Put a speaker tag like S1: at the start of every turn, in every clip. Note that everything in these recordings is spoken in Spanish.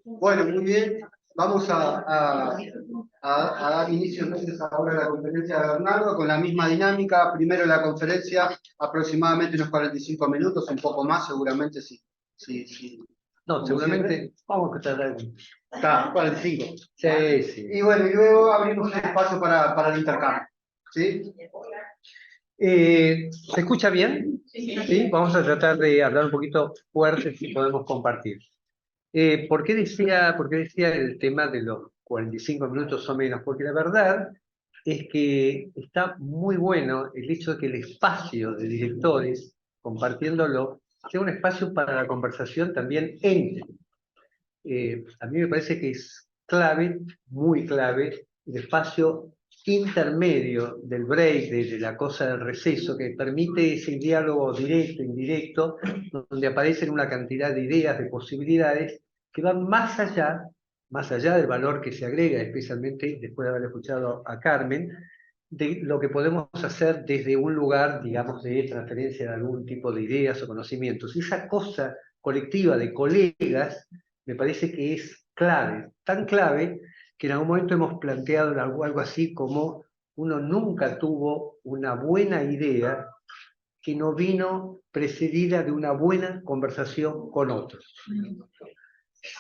S1: Bueno, muy bien. Vamos a dar inicio entonces ahora a la conferencia de Bernardo con la misma dinámica. Primero la conferencia, aproximadamente unos 45 minutos, un poco más seguramente, sí.
S2: No, seguramente vamos a estar ahí.
S1: Está, 45.
S2: Sí, sí.
S1: Y bueno, y luego abrimos un espacio para el intercambio. ¿Sí?
S2: ¿Se escucha bien? Sí. Vamos a tratar de hablar un poquito fuerte si podemos compartir. ¿Por qué decía el tema de los 45 minutos o menos? Porque la verdad es que está muy bueno el hecho de que el espacio de directores, compartiéndolo, sea un espacio para la conversación también entre. A mí me parece que es clave, muy clave, el espacio intermedio del break, de la cosa del receso, que permite ese diálogo directo, indirecto, donde aparecen una cantidad de ideas, de posibilidades, que van más allá del valor que se agrega, especialmente después de haber escuchado a Carmen, de lo que podemos hacer desde un lugar, digamos, de transferencia de algún tipo de ideas o conocimientos. Y esa cosa colectiva de colegas me parece que es clave, tan clave que en algún momento hemos planteado algo así como uno nunca tuvo una buena idea que no vino precedida de una buena conversación con otros.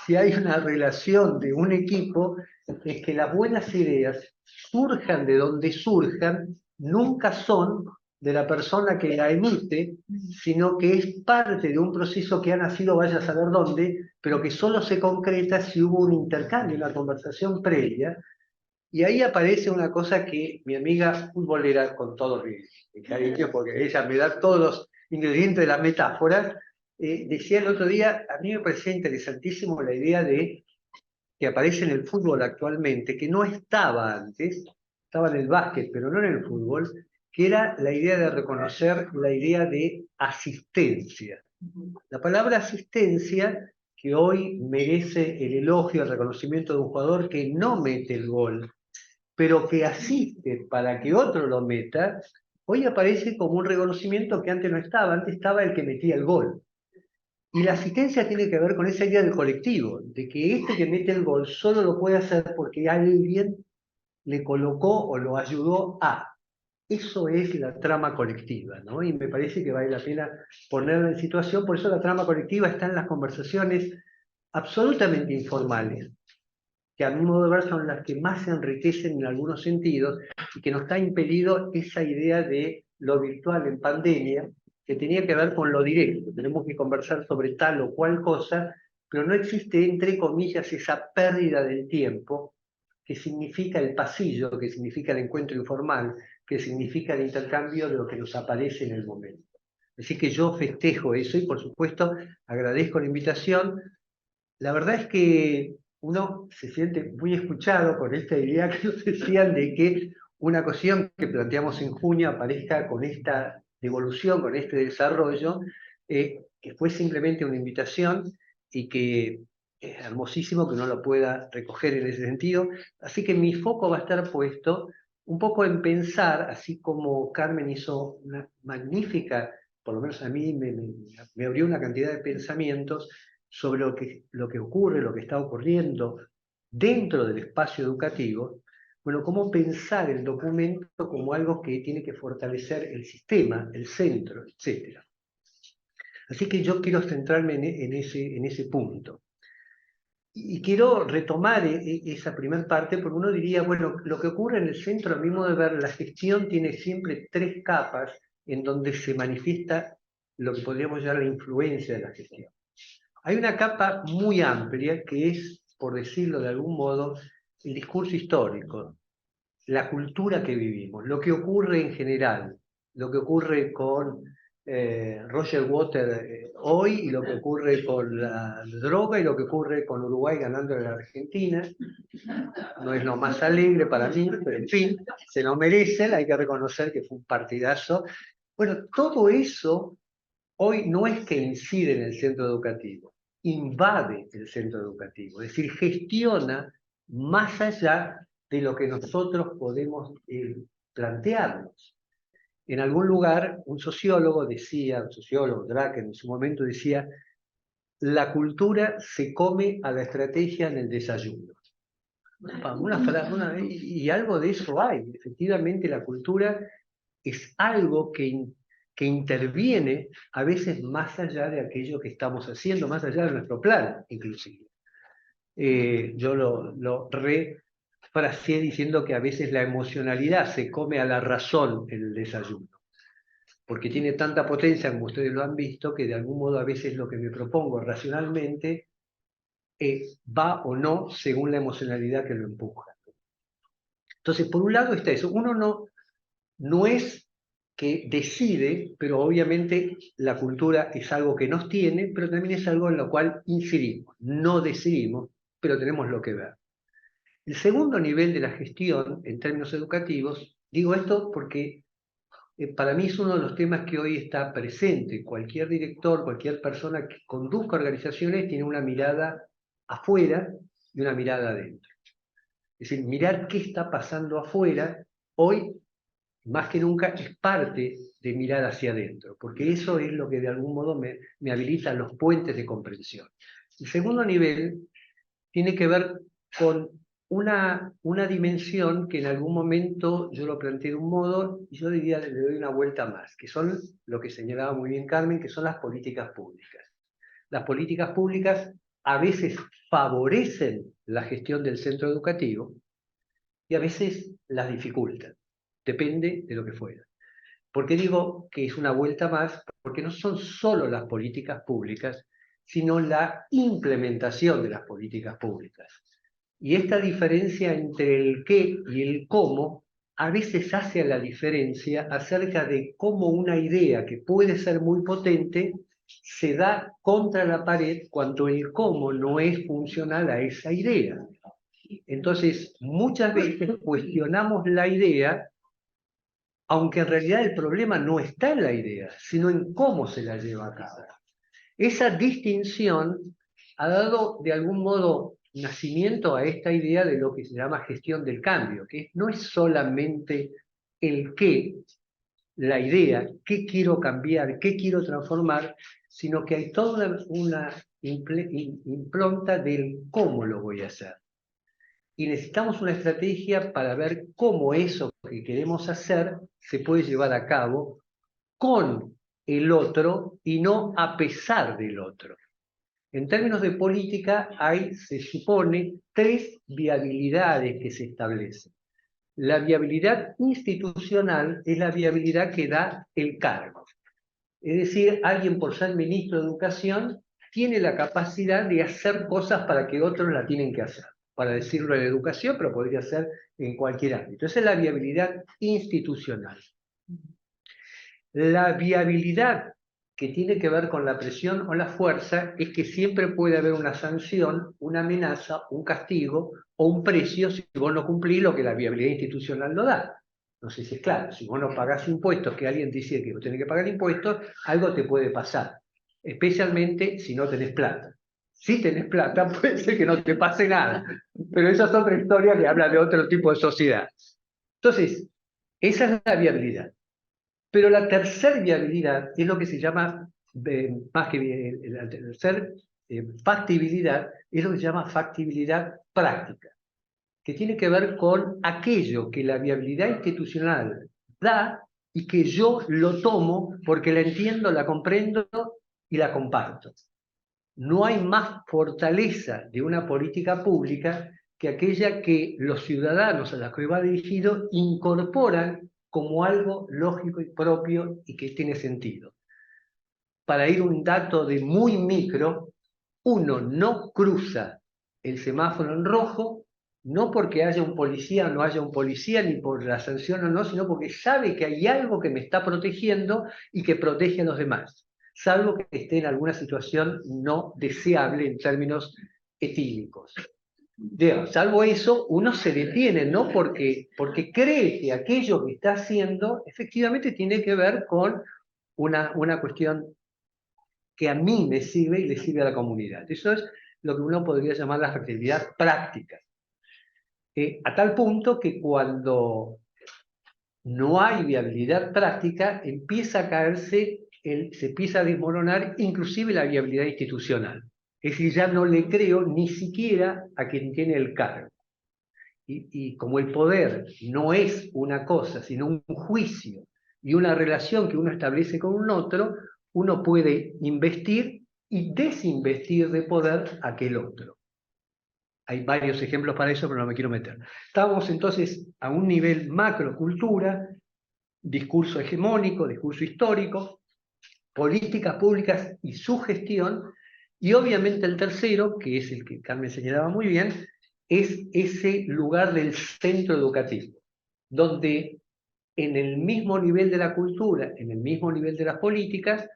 S2: Si hay una relación de un equipo, es que las buenas ideas surjan de donde surjan, nunca son de la persona que la emite, sino que es parte de un proceso que ha nacido, vaya a saber dónde, pero que solo se concreta si hubo un intercambio, una conversación previa, y ahí aparece una cosa que mi amiga futbolera, con todo mi cariño, porque ella me da todos los ingredientes de la metáfora, decía el otro día, a mí me parecía interesantísimo la idea de que aparece en el fútbol actualmente, que no estaba antes, estaba en el básquet, pero no en el fútbol, que era la idea de reconocer la idea de asistencia. La palabra asistencia, que hoy merece el elogio, el reconocimiento de un jugador que no mete el gol, pero que asiste para que otro lo meta, hoy aparece como un reconocimiento que antes no estaba, antes estaba el que metía el gol. Y la asistencia tiene que ver con esa idea del colectivo, de que este que mete el gol solo lo puede hacer porque alguien le colocó o lo ayudó a. Eso es la trama colectiva, ¿no? Y me parece que vale la pena ponerla en situación, por eso la trama colectiva está en las conversaciones absolutamente informales, que a mi modo de ver son las que más se enriquecen en algunos sentidos y que nos está impelido esa idea de lo virtual en pandemia, que tenía que ver con lo directo. Tenemos que conversar sobre tal o cual cosa, pero no existe, entre comillas, esa pérdida del tiempo que significa el pasillo, que significa el encuentro informal, que significa el intercambio de lo que nos aparece en el momento. Así que yo festejo eso y, por supuesto, agradezco la invitación. La verdad es que uno se siente muy escuchado con esta idea que nos decían de que una cuestión que planteamos en junio aparezca con esta devolución, con este desarrollo, que fue simplemente una invitación y que es hermosísimo que uno lo pueda recoger en ese sentido. Así que mi foco va a estar puesto un poco en pensar, así como Carmen hizo una magnífica, por lo menos a mí me abrió una cantidad de pensamientos sobre lo que ocurre, lo que está ocurriendo dentro del espacio educativo, bueno, cómo pensar el documento como algo que tiene que fortalecer el sistema, el centro, etc. Así que yo quiero centrarme en ese punto. Y quiero retomar esa primera parte, porque uno diría, bueno, lo que ocurre en el centro, a mi modo de ver, la gestión tiene siempre tres capas en donde se manifiesta lo que podríamos llamar la influencia de la gestión. Hay una capa muy amplia que es, por decirlo de algún modo, el discurso histórico, la cultura que vivimos, lo que ocurre en general, lo que ocurre con Roger Waters hoy y lo que ocurre con la droga y lo que ocurre con Uruguay ganando en la Argentina. No es lo más alegre para mí, pero en fin, se lo merecen, hay que reconocer que fue un partidazo. Bueno, todo eso hoy no es que incide en el centro educativo, invade el centro educativo, es decir, gestiona más allá de lo que nosotros podemos plantearnos. En algún lugar, un sociólogo, Draken en su momento decía, la cultura se come a la estrategia en el desayuno. Y algo de eso hay. Efectivamente, la cultura es algo que interviene a veces más allá de aquello que estamos haciendo, más allá de nuestro plan, inclusive. Yo lo refraseé diciendo que a veces la emocionalidad se come a la razón en el desayuno, porque tiene tanta potencia, como ustedes lo han visto, que de algún modo a veces lo que me propongo racionalmente va o no según la emocionalidad que lo empuja. Entonces, por un lado está eso. Uno no es que decide, pero obviamente la cultura es algo que nos tiene, pero también es algo en lo cual incidimos. No decidimos, pero tenemos lo que ver. El segundo nivel de la gestión, en términos educativos, digo esto porque para mí es uno de los temas que hoy está presente. Cualquier director, cualquier persona que conduzca organizaciones tiene una mirada afuera y una mirada adentro. Es decir, mirar qué está pasando afuera, hoy más que nunca es parte de mirar hacia adentro, porque eso es lo que de algún modo me habilita los puentes de comprensión. El segundo nivel tiene que ver con una dimensión que en algún momento yo lo planteé de un modo, y yo diría, le doy una vuelta más, que son lo que señalaba muy bien Carmen, que son las políticas públicas. Las políticas públicas a veces favorecen la gestión del centro educativo y a veces las dificultan. Depende de lo que fuera. ¿Por qué digo que es una vuelta más? Porque no son solo las políticas públicas, sino la implementación de las políticas públicas. Y esta diferencia entre el qué y el cómo a veces hace la diferencia acerca de cómo una idea que puede ser muy potente se da contra la pared cuando el cómo no es funcional a esa idea. Entonces, muchas veces cuestionamos la idea, aunque en realidad el problema no está en la idea, sino en cómo se la lleva a cabo. Esa distinción ha dado de algún modo nacimiento a esta idea de lo que se llama gestión del cambio, que no es solamente el qué, la idea, qué quiero cambiar, qué quiero transformar, sino que hay toda una impronta del cómo lo voy a hacer. Y necesitamos una estrategia para ver cómo eso que queremos hacer se puede llevar a cabo con el otro y no a pesar del otro. En términos de política hay, se supone, 3 viabilidades que se establecen. La viabilidad institucional es la viabilidad que da el cargo. Es decir, alguien por ser ministro de Educación tiene la capacidad de hacer cosas para que otros la tienen que hacer. Para decirlo en educación, pero podría ser en cualquier ámbito. Esa es la viabilidad institucional. La viabilidad que tiene que ver con la presión o la fuerza es que siempre puede haber una sanción, una amenaza, un castigo o un precio si vos no cumplís lo que la viabilidad institucional no da. No sé si es claro, si vos no pagás impuestos, que alguien dice que vos tenés que pagar impuestos, algo te puede pasar, especialmente si no tenés plata. Si tenés plata, puede ser que no te pase nada, pero esa es otra historia que habla de otro tipo de sociedad. Entonces, esa es la viabilidad. Pero la tercera viabilidad es lo que se llama, más que la tercera factibilidad, es lo que se llama factibilidad práctica, que tiene que ver con aquello que la viabilidad institucional da y que yo lo tomo porque la entiendo, la comprendo y la comparto. No hay más fortaleza de una política pública que aquella que los ciudadanos a los que va dirigido incorporan como algo lógico y propio y que tiene sentido. Para ir un dato de muy micro, uno no cruza el semáforo en rojo, no porque haya un policía o no haya un policía, ni por la sanción o no, sino porque sabe que hay algo que me está protegiendo y que protege a los demás, salvo que esté en alguna situación no deseable en términos etílicos. Salvo eso, uno se detiene, no porque cree que aquello que está haciendo efectivamente tiene que ver con una cuestión que a mí me sirve y le sirve a la comunidad. Eso es lo que uno podría llamar la factibilidad práctica. A tal punto que cuando no hay viabilidad práctica, empieza a caerse, se empieza a desmoronar inclusive la viabilidad institucional. Es decir, ya no le creo ni siquiera a quien tiene el cargo. Y como el poder no es una cosa, sino un juicio y una relación que uno establece con un otro, uno puede investir y desinvestir de poder a aquel otro. Hay varios ejemplos para eso, pero no me quiero meter. Estábamos entonces a un nivel macrocultura, discurso hegemónico, discurso histórico, políticas públicas y su gestión, y obviamente el tercero, que es el que Carmen señalaba muy bien, es ese lugar del centro educativo, donde en el mismo nivel de la cultura, en el mismo nivel de las políticas,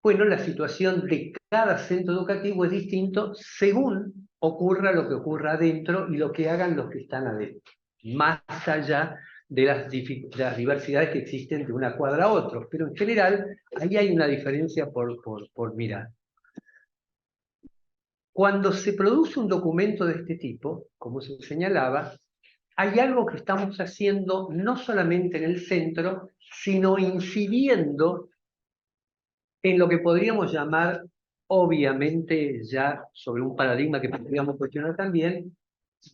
S2: bueno, la situación de cada centro educativo es distinto según ocurra lo que ocurra adentro y lo que hagan los que están adentro, más allá de las diversidades que existen de una cuadra a otra. Pero en general, ahí hay una diferencia por mirar. Cuando se produce un documento de este tipo, como se señalaba, hay algo que estamos haciendo no solamente en el centro, sino incidiendo en lo que podríamos llamar, obviamente, ya sobre un paradigma que podríamos cuestionar también,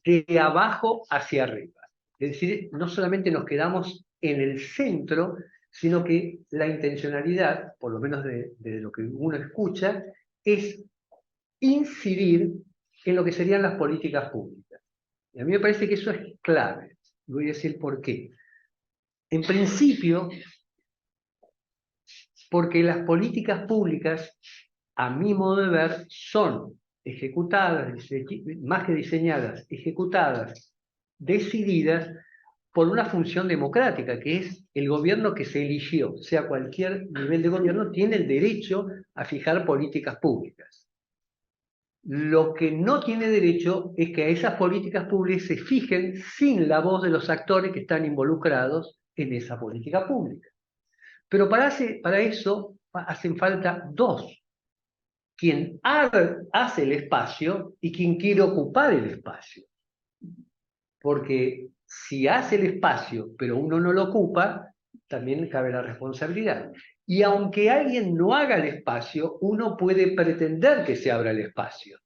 S2: de abajo hacia arriba. Es decir, no solamente nos quedamos en el centro, sino que la intencionalidad, por lo menos de lo que uno escucha, es incidir en lo que serían las políticas públicas. Y a mí me parece que eso es clave. Voy a decir por qué. En principio, porque las políticas públicas, a mi modo de ver, son ejecutadas, más que diseñadas, ejecutadas, decididas por una función democrática, que es el gobierno que se eligió, sea cualquier nivel de gobierno, tiene el derecho a fijar políticas públicas. Lo que no tiene derecho es que a esas políticas públicas se fijen sin la voz de los actores que están involucrados en esa política pública. Pero para eso hacen falta dos: quien hace el espacio y quien quiere ocupar el espacio. Porque si hace el espacio, pero uno no lo ocupa, también cabe la responsabilidad. Y aunque alguien no haga el espacio, uno puede pretender que se abra el espacio.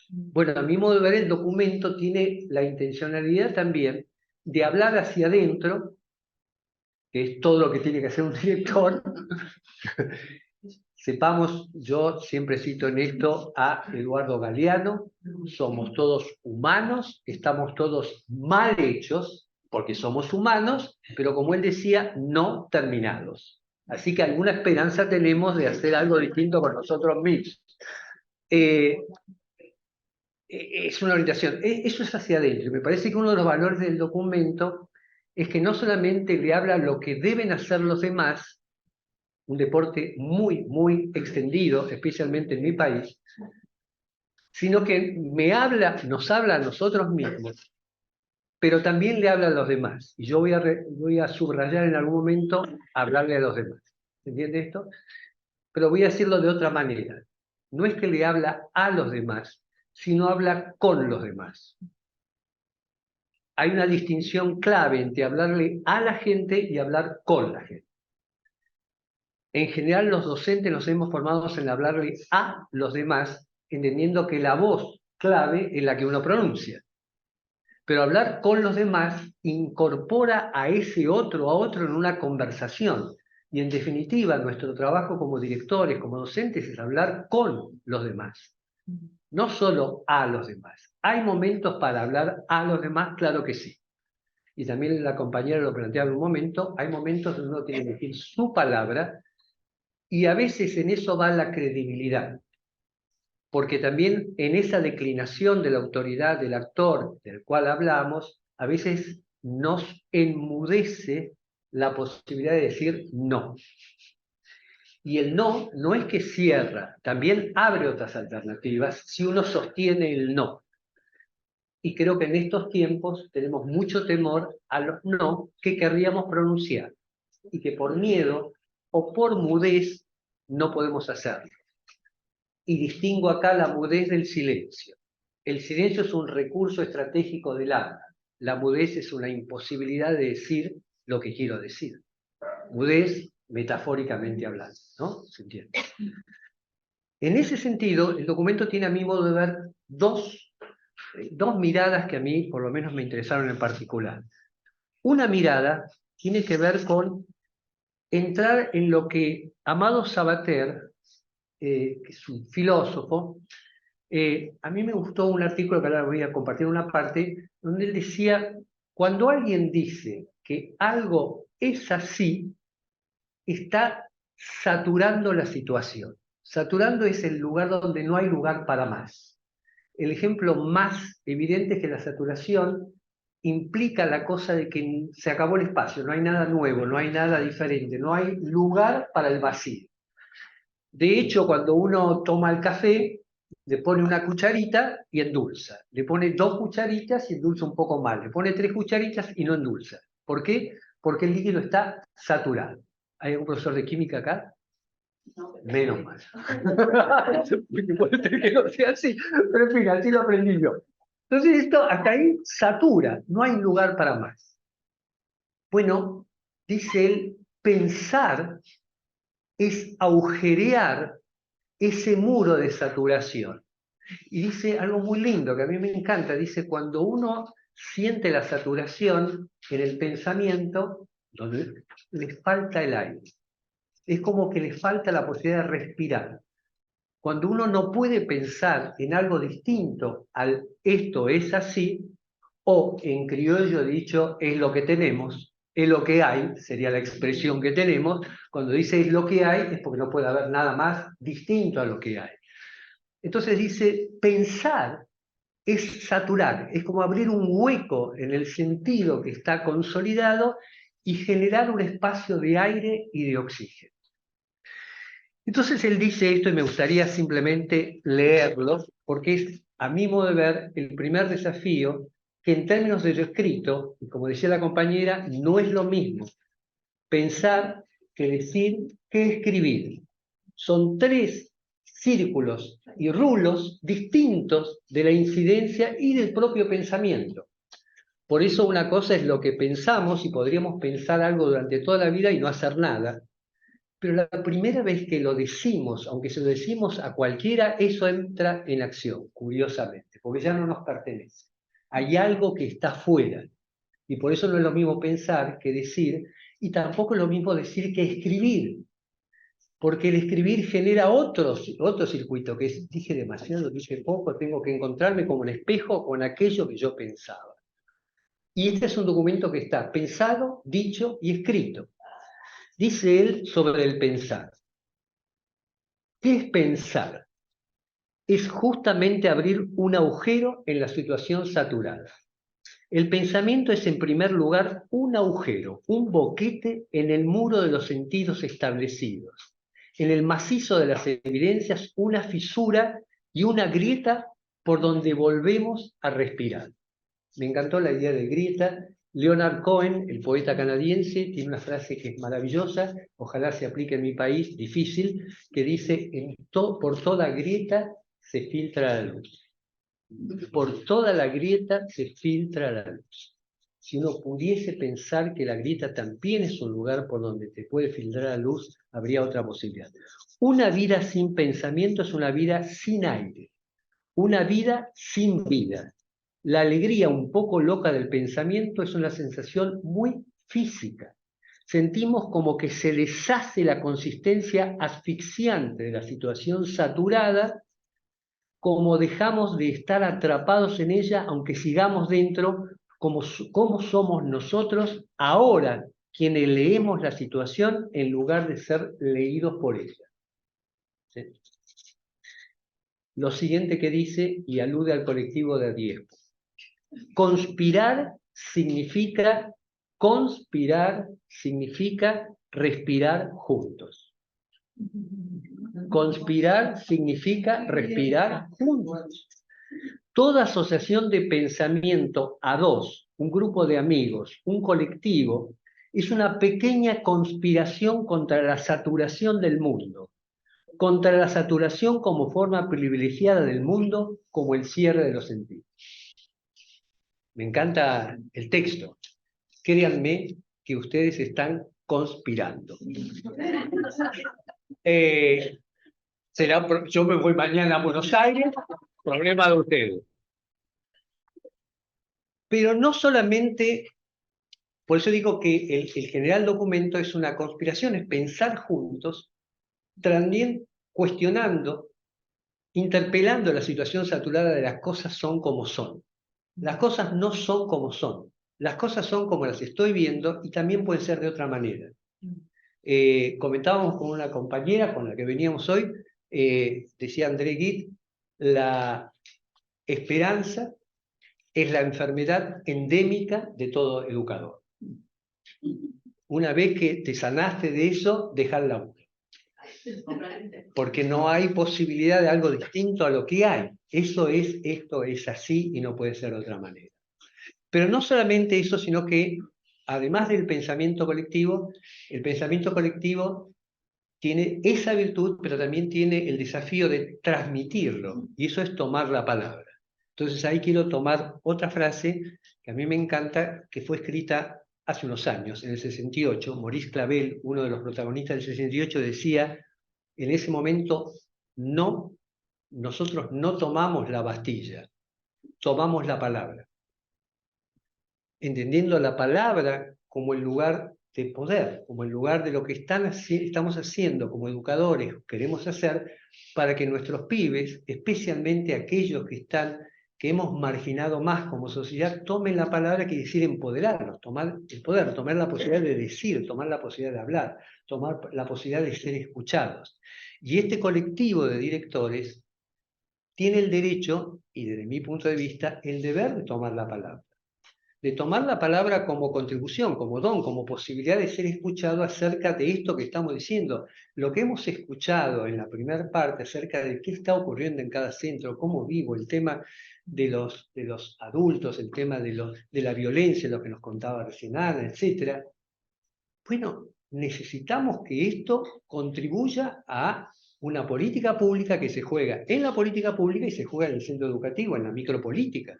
S2: Bueno, a mi modo de ver, el documento tiene la intencionalidad también de hablar hacia adentro, que es todo lo que tiene que hacer un director. Sepamos, yo siempre cito en esto a Eduardo Galeano: somos todos humanos, estamos todos mal hechos, porque somos humanos, pero como él decía, no terminados. Así que alguna esperanza tenemos de hacer algo distinto con nosotros mismos. Es una orientación, eso es hacia adentro. Me parece que uno de los valores del documento es que no solamente le habla lo que deben hacer los demás, un deporte muy, muy extendido, especialmente en mi país, sino que nos habla a nosotros mismos, pero también le habla a los demás. Y yo voy a subrayar en algún momento hablarle a los demás. ¿Se entiende esto? Pero voy a decirlo de otra manera. No es que le habla a los demás, sino habla con los demás. Hay una distinción clave entre hablarle a la gente y hablar con la gente. En general, los docentes nos hemos formado en hablarle a los demás, entendiendo que la voz clave es la que uno pronuncia. Pero hablar con los demás incorpora a ese otro, a otro en una conversación. Y en definitiva, nuestro trabajo como directores, como docentes, es hablar con los demás. No solo a los demás. ¿Hay momentos para hablar a los demás? Claro que sí. Y también la compañera lo planteaba en un momento, hay momentos donde uno tiene que decir su palabra, y a veces en eso va la credibilidad. Porque también en esa declinación de la autoridad del actor del cual hablamos, a veces nos enmudece la posibilidad de decir no. Y el no no es que cierra, también abre otras alternativas si uno sostiene el no. Y creo que en estos tiempos tenemos mucho temor a los no que querríamos pronunciar y que por miedo o por mudez no podemos hacerlo. Y distingo acá la mudez del silencio. El silencio es un recurso estratégico del habla. La mudez es una imposibilidad de decir lo que quiero decir. Mudez, metafóricamente hablando, ¿no? ¿Se entiende? En ese sentido, el documento tiene a mi modo de ver dos miradas que a mí por lo menos me interesaron en particular. Una mirada tiene que ver con entrar en lo que Amado Sabater, que es un filósofo, a mí me gustó un artículo que ahora voy a compartir una parte, donde él decía, cuando alguien dice que algo es así, está saturando la situación. Saturando es el lugar donde no hay lugar para más. El ejemplo más evidente es que la saturación implica la cosa de que se acabó el espacio, no hay nada nuevo, no hay nada diferente, no hay lugar para el vacío. De hecho, cuando uno toma el café, le pone una cucharita y endulza. Le pone 2 cucharitas y endulza un poco más. Le pone 3 cucharitas y no endulza. ¿Por qué? Porque el líquido está saturado. ¿Hay algún profesor de química acá? Menos mal. Puede ser que no sea así, pero en fin, así lo aprendí yo. Entonces esto hasta ahí satura, no hay lugar para más. Bueno, dice él, pensar es agujerear ese muro de saturación. Y dice algo muy lindo que a mí me encanta, dice, cuando uno siente la saturación en el pensamiento, donde le falta el aire. Es como que le falta la posibilidad de respirar. Cuando uno no puede pensar en algo distinto al esto es así, o en criollo dicho, es lo que tenemos, es lo que hay, sería la expresión que tenemos, cuando dice es lo que hay, es porque no puede haber nada más distinto a lo que hay. Entonces dice, pensar es saturar, es como abrir un hueco en el sentido que está consolidado y generar un espacio de aire y de oxígeno. Entonces él dice esto y me gustaría simplemente leerlo, porque es, a mi modo de ver, el primer desafío que en términos de lo escrito, y como decía la compañera, no es lo mismo pensar que decir que escribir. Son 3 círculos y rulos distintos de la incidencia y del propio pensamiento. Por eso una cosa es lo que pensamos y podríamos pensar algo durante toda la vida y no hacer nada. Pero la primera vez que lo decimos, aunque se lo decimos a cualquiera, eso entra en acción, curiosamente, porque ya no nos pertenece. Hay algo que está fuera. Y por eso no es lo mismo pensar que decir, y tampoco es lo mismo decir que escribir. Porque el escribir genera otro circuito, que es, dije demasiado, dije poco, tengo que encontrarme como un espejo con aquello que yo pensaba. Y este es un documento que está pensado, dicho y escrito. Dice él sobre el pensar. ¿Qué es pensar? Es justamente abrir un agujero en la situación saturada. El pensamiento es en primer lugar un agujero, un boquete en el muro de los sentidos establecidos. En el macizo de las evidencias, una fisura y una grieta por donde volvemos a respirar. Me encantó la idea de grieta. Leonard Cohen, el poeta canadiense, tiene una frase que es maravillosa, ojalá se aplique en mi país, difícil, que dice, por toda grieta se filtra la luz. Por toda la grieta se filtra la luz. Si uno pudiese pensar que la grieta también es un lugar por donde te puede filtrar la luz, habría otra posibilidad. Una vida sin pensamiento es una vida sin aire, una vida sin vida. La alegría un poco loca del pensamiento es una sensación muy física. Sentimos como que se deshace la consistencia asfixiante de la situación saturada, como dejamos de estar atrapados en ella, aunque sigamos dentro, como somos nosotros ahora quienes leemos la situación en lugar de ser leídos por ella. ¿Sí? Lo siguiente que dice, y alude al colectivo de Diezpo. Conspirar significa respirar juntos. Conspirar significa respirar juntos. Toda asociación de pensamiento a 2, un grupo de amigos, un colectivo, es una pequeña conspiración contra la saturación del mundo, contra la saturación como forma privilegiada del mundo, como el cierre de los sentidos. Me encanta el texto. Créanme que ustedes están conspirando. Yo me voy mañana a Buenos Aires, problema de ustedes. Pero no solamente, por eso digo que el general documento es una conspiración, es pensar juntos, también cuestionando, interpelando la situación saturada de las cosas son como son. Las cosas no son como son. Las cosas son como las estoy viendo y también pueden ser de otra manera. Comentábamos con una compañera con la que veníamos hoy, decía André Gide, la esperanza es la enfermedad endémica de todo educador. Una vez que te sanaste de eso, deja el laburo. Porque no hay posibilidad de algo distinto a lo que hay. Esto es así y no puede ser de otra manera. Pero no solamente eso, sino que además del pensamiento colectivo, el pensamiento colectivo tiene esa virtud, pero también tiene el desafío de transmitirlo, y eso es tomar la palabra. Entonces ahí quiero tomar otra frase que a mí me encanta, que fue escrita hace unos años, en el 68, Maurice Clavel, uno de los protagonistas del 68, decía, en ese momento, nosotros no tomamos la Bastilla, tomamos la palabra. Entendiendo la palabra como el lugar de poder, como el lugar de lo que estamos haciendo como educadores, queremos hacer, para que nuestros pibes, especialmente aquellos que hemos marginado más como sociedad, tomen la palabra, que decir empoderarnos, tomar el poder, tomar la posibilidad de decir, tomar la posibilidad de hablar, tomar la posibilidad de ser escuchados. Y este colectivo de directores tiene el derecho, y desde mi punto de vista, el deber de tomar la palabra. De tomar la palabra como contribución, como don, como posibilidad de ser escuchado acerca de esto que estamos diciendo. Lo que hemos escuchado en la primera parte acerca de qué está ocurriendo en cada centro, cómo vivo, el tema de los adultos, el tema de la violencia, lo que nos contaba recién Ana, etc. Bueno, necesitamos que esto contribuya a una política pública que se juega en la política pública y se juega en el centro educativo, en la micropolítica.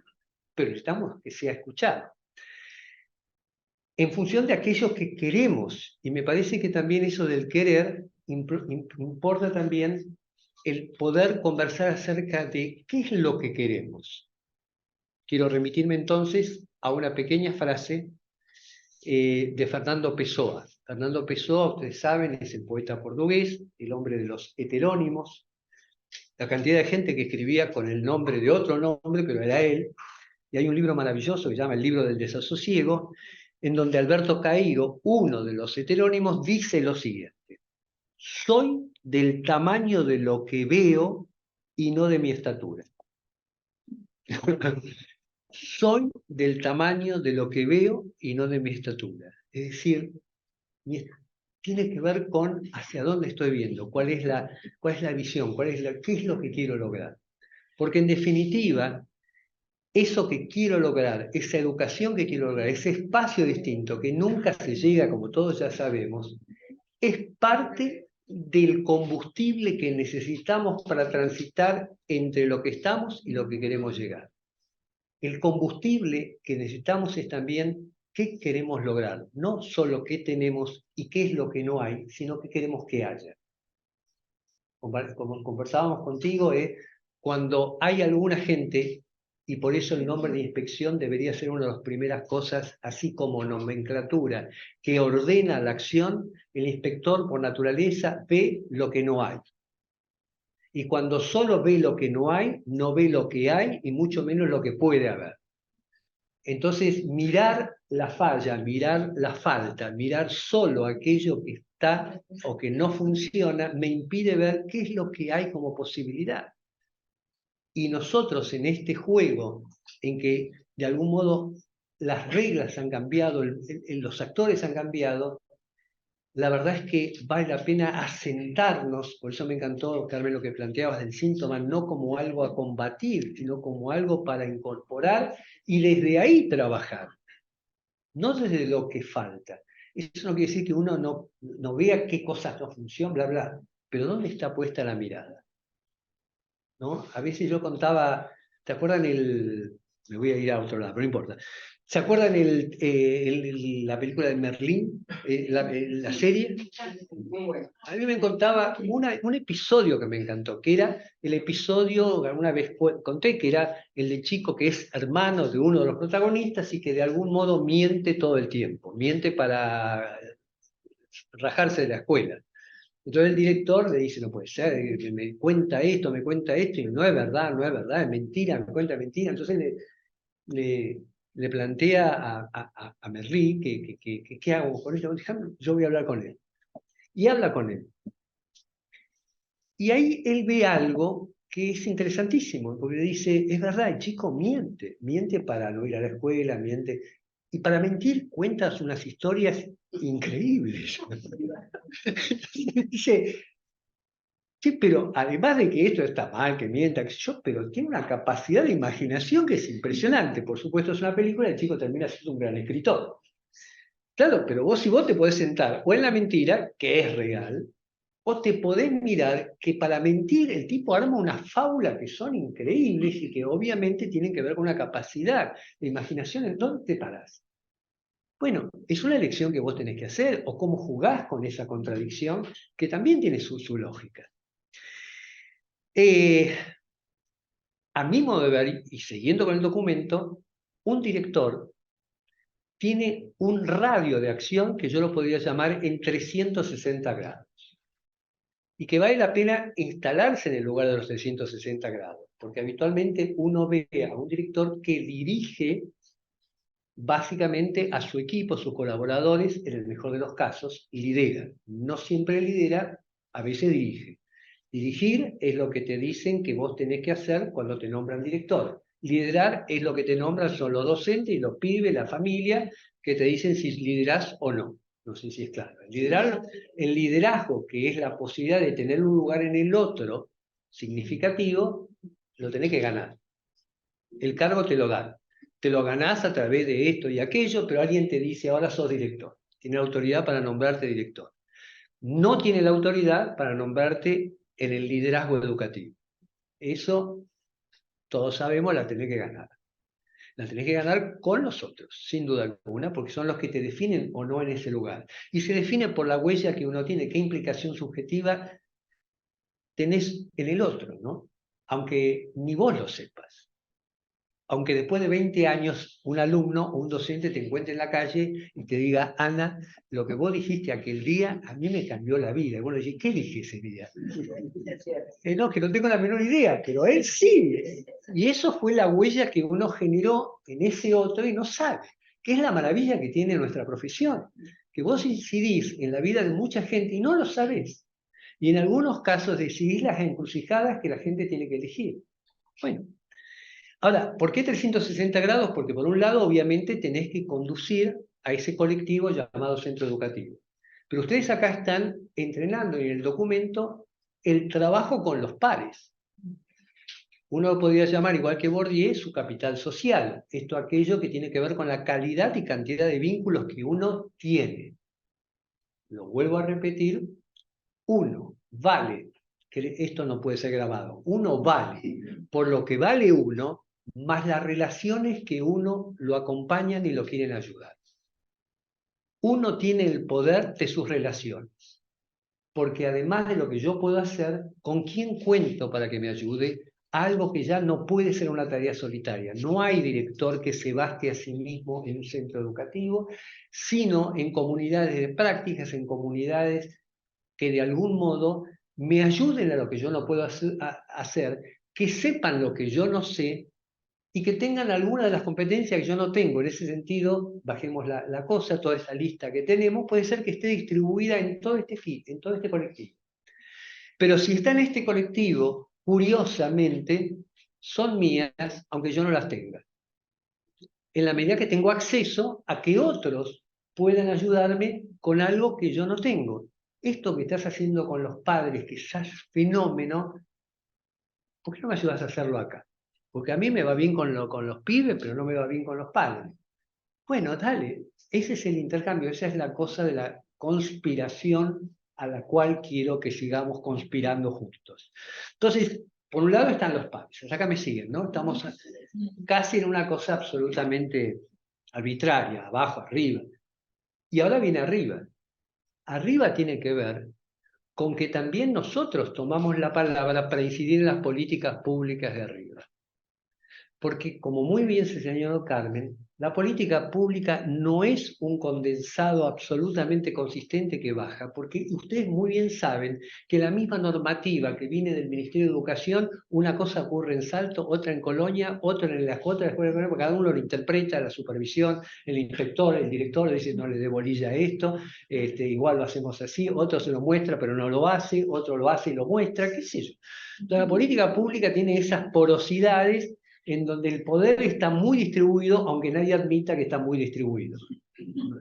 S2: Pero necesitamos que sea escuchado. En función de aquellos que queremos, y me parece que también eso del querer importa también el poder conversar acerca de qué es lo que queremos. Quiero remitirme entonces a una pequeña frase de Fernando Pessoa. Fernando Pessoa, ustedes saben, es el poeta portugués, el hombre de los heterónimos, la cantidad de gente que escribía con el nombre de otro nombre, pero era él. Y hay un libro maravilloso que se llama El libro del desasosiego, en donde Alberto Cairo, uno de los heterónimos, dice lo siguiente: soy del tamaño de lo que veo y no de mi estatura. Soy del tamaño de lo que veo y no de mi estatura. Es decir, tiene que ver con hacia dónde estoy viendo, cuál es la visión, qué es lo que quiero lograr. Porque en definitiva, eso que quiero lograr, esa educación que quiero lograr, ese espacio distinto que nunca se llega, como todos ya sabemos, es parte del combustible que necesitamos para transitar entre lo que estamos y lo que queremos llegar. El combustible que necesitamos es también qué queremos lograr, no solo qué tenemos y qué es lo que no hay, sino qué queremos que haya. Como conversábamos contigo, cuando hay alguna gente, y por eso el nombre de inspección debería ser una de las primeras cosas, así como nomenclatura, que ordena la acción, el inspector por naturaleza ve lo que no hay. Y cuando solo ve lo que no hay, no ve lo que hay y mucho menos lo que puede haber. Entonces, mirar la falla, mirar la falta, mirar solo aquello que está o que no funciona, me impide ver qué es lo que hay como posibilidad. Y nosotros en este juego, en que de algún modo las reglas han cambiado, los actores han cambiado, la verdad es que vale la pena asentarnos. Por eso me encantó, Carmen, lo que planteabas del síntoma, no como algo a combatir, sino como algo para incorporar y desde ahí trabajar, no desde lo que falta. Eso no quiere decir que uno no vea qué cosas no funcionan, bla, bla, pero ¿dónde está puesta la mirada? ¿No? A veces yo contaba, ¿te acuerdan me voy a ir a otro lado, pero no importa. ¿Se acuerdan la película de Merlín, la serie?
S3: Muy bueno.
S2: A mí me contaba un episodio que me encantó, que era el episodio, alguna vez conté, que era el de chico que es hermano de uno de los protagonistas y que de algún modo miente todo el tiempo, miente para rajarse de la escuela. Entonces el director le dice, no puede ser, me cuenta esto, y no es verdad, no es verdad, es mentira, me cuenta mentira. Entonces le plantea a Merlí ¿qué hago con esto? Yo voy a hablar con él. Y habla con él. Y ahí él ve algo que es interesantísimo, porque le dice, es verdad, el chico miente para no ir a la escuela, miente, y para mentir cuentas unas historias increíbles. Dice, sí, pero además de que esto está mal, que mienta, qué sé yo, pero tiene una capacidad de imaginación que es impresionante. Por supuesto, es una película y el chico termina siendo un gran escritor. Claro, pero si vos te podés sentar o en la mentira, que es real, o te podés mirar que para mentir el tipo arma unas fábulas que son increíbles y que obviamente tienen que ver con una capacidad de imaginación. ¿En dónde te parás? Bueno, es una elección que vos tenés que hacer, o cómo jugás con esa contradicción, que también tiene su lógica. A mi modo de ver, y siguiendo con el documento, un director tiene un radio de acción que yo lo podría llamar en 360 grados. Y que vale la pena instalarse en el lugar de los 360 grados, porque habitualmente uno ve a un director que dirige básicamente a su equipo, sus colaboradores, en el mejor de los casos, lidera. No siempre lidera, a veces dirige. Dirigir es lo que te dicen que vos tenés que hacer cuando te nombran director. Liderar es lo que te nombran son los docentes y los pibes, la familia, que te dicen si liderás o no. No sé si es claro. El liderazgo, que es la posibilidad de tener un lugar en el otro significativo, lo tenés que ganar. El cargo te lo dan. Te lo ganás a través de esto y aquello, pero alguien te dice, ahora sos director. Tiene autoridad para nombrarte director. No tiene la autoridad para nombrarte en el liderazgo educativo. Eso, todos sabemos, la tenés que ganar. La tenés que ganar con los otros, sin duda alguna, porque son los que te definen o no en ese lugar. Y se define por la huella que uno tiene, qué implicación subjetiva tenés en el otro, ¿no? Aunque ni vos lo sepas. Aunque después de 20 años un alumno o un docente te encuentre en la calle y te diga, Ana, lo que vos dijiste aquel día a mí me cambió la vida. Y vos le decís, ¿qué dije ese día? No, que no tengo la menor idea, pero él sí. Y eso fue la huella que uno generó en ese otro y no sabe. Que es la maravilla que tiene nuestra profesión. Que vos incidís en la vida de mucha gente y no lo sabés. Y en algunos casos decidís las encrucijadas que la gente tiene que elegir. Bueno. Ahora, ¿por qué 360 grados? Porque por un lado, obviamente, tenés que conducir a ese colectivo llamado centro educativo. Pero ustedes acá están entrenando en el documento el trabajo con los pares. Uno podría llamar, igual que Bourdieu, su capital social. Esto aquello que tiene que ver con la calidad y cantidad de vínculos que uno tiene. Lo vuelvo a repetir, uno vale, que esto no puede ser grabado, uno vale por lo que vale uno, más las relaciones que uno lo acompañan y lo quieren ayudar. Uno tiene el poder de sus relaciones, porque además de lo que yo puedo hacer, ¿con quién cuento para que me ayude? Algo que ya no puede ser una tarea solitaria. No hay director que se baste a sí mismo en un centro educativo, sino en comunidades de prácticas, en comunidades que de algún modo me ayuden a lo que yo no puedo hacer, que sepan lo que yo no sé y que tengan alguna de las competencias que yo no tengo. En ese sentido, bajemos la cosa, toda esa lista que tenemos, puede ser que esté distribuida en todo este colectivo. Pero si está en este colectivo, curiosamente, son mías, aunque yo no las tenga. En la medida que tengo acceso a que otros puedan ayudarme con algo que yo no tengo. Esto que estás haciendo con los padres, que ya es fenómeno, ¿por qué no me ayudas a hacerlo acá? Porque a mí me va bien con los pibes, pero no me va bien con los padres. Bueno, dale, ese es el intercambio, esa es la cosa de la conspiración a la cual quiero que sigamos conspirando juntos. Entonces, por un lado están los países, acá me siguen, ¿no? Estamos casi en una cosa absolutamente arbitraria, abajo, arriba. Y ahora viene arriba. Arriba tiene que ver con que también nosotros tomamos la palabra para incidir en las políticas públicas de arriba. Porque, como muy bien se señaló Carmen, la política pública no es un condensado absolutamente consistente que baja, porque ustedes muy bien saben que la misma normativa que viene del Ministerio de Educación, una cosa ocurre en Salto, otra en Colonia, otra en la Escuela de Colonia, porque cada uno lo interpreta, la supervisión, el inspector, el director le dice no le dé bolilla a esto, igual lo hacemos así, otro se lo muestra pero no lo hace, otro lo hace y lo muestra, qué sé yo. Entonces la política pública tiene esas porosidades en donde el poder está muy distribuido, aunque nadie admita que está muy distribuido.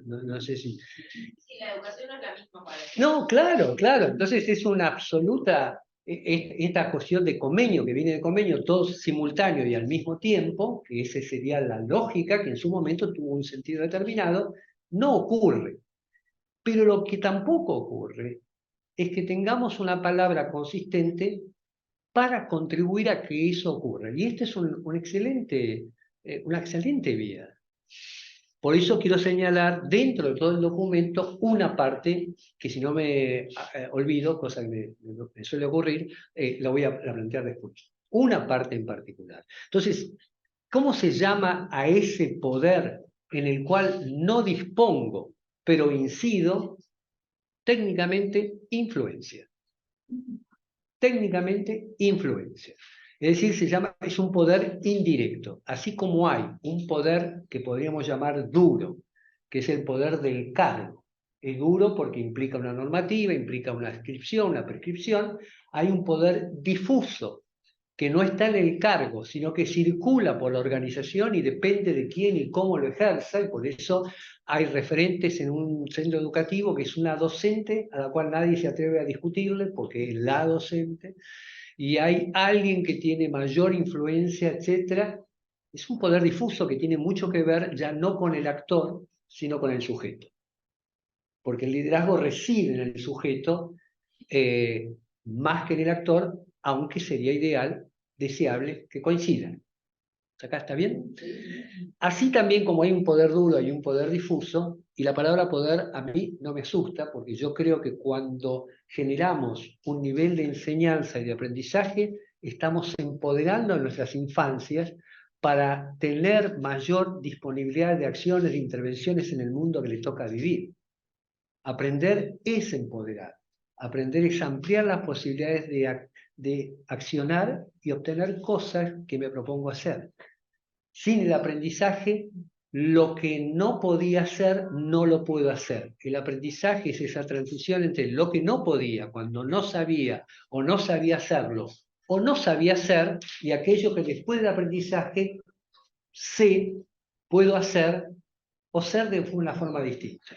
S2: No sé si...
S3: Sí, la educación no es la misma para eso.
S2: No, claro, claro. Entonces es una absoluta... Esta cuestión de convenio, que viene de convenio, todos simultáneos y al mismo tiempo, que esa sería la lógica, que en su momento tuvo un sentido determinado, no ocurre. Pero lo que tampoco ocurre es que tengamos una palabra consistente para contribuir a que eso ocurra. Y esta es una excelente vía. Por eso quiero señalar dentro de todo el documento una parte que, si no me olvido, cosa que me suele ocurrir, la voy a plantear después. Una parte en particular. Entonces, ¿cómo se llama a ese poder en el cual no dispongo, pero incido? Técnicamente, influencia. Técnicamente, influencia. Es decir, es un poder indirecto, así como hay un poder que podríamos llamar duro, que es el poder del cargo. Es duro porque implica una normativa, implica una inscripción, una prescripción. Hay un poder difuso, que no está en el cargo, sino que circula por la organización y depende de quién y cómo lo ejerza, y por eso hay referentes en un centro educativo que es una docente a la cual nadie se atreve a discutirle porque es la docente, y hay alguien que tiene mayor influencia, etc. Es un poder difuso que tiene mucho que ver ya no con el actor, sino con el sujeto. Porque el liderazgo reside en el sujeto más que en el actor, aunque sería ideal, deseable, que coincidan. ¿Acá está bien? Así también como hay un poder duro, hay un poder difuso, y la palabra poder a mí no me asusta, porque yo creo que cuando generamos un nivel de enseñanza y de aprendizaje, estamos empoderando a nuestras infancias para tener mayor disponibilidad de acciones, de intervenciones en el mundo que les toca vivir. Aprender es empoderar. Aprender es ampliar las posibilidades de accionar y obtener cosas que me propongo hacer. Sin el aprendizaje, lo que no podía hacer, no lo puedo hacer. El aprendizaje es esa transición entre lo que no podía, cuando no sabía o no sabía hacerlo, o no sabía hacer, y aquello que después del aprendizaje sé, puedo hacer, o ser de una forma distinta.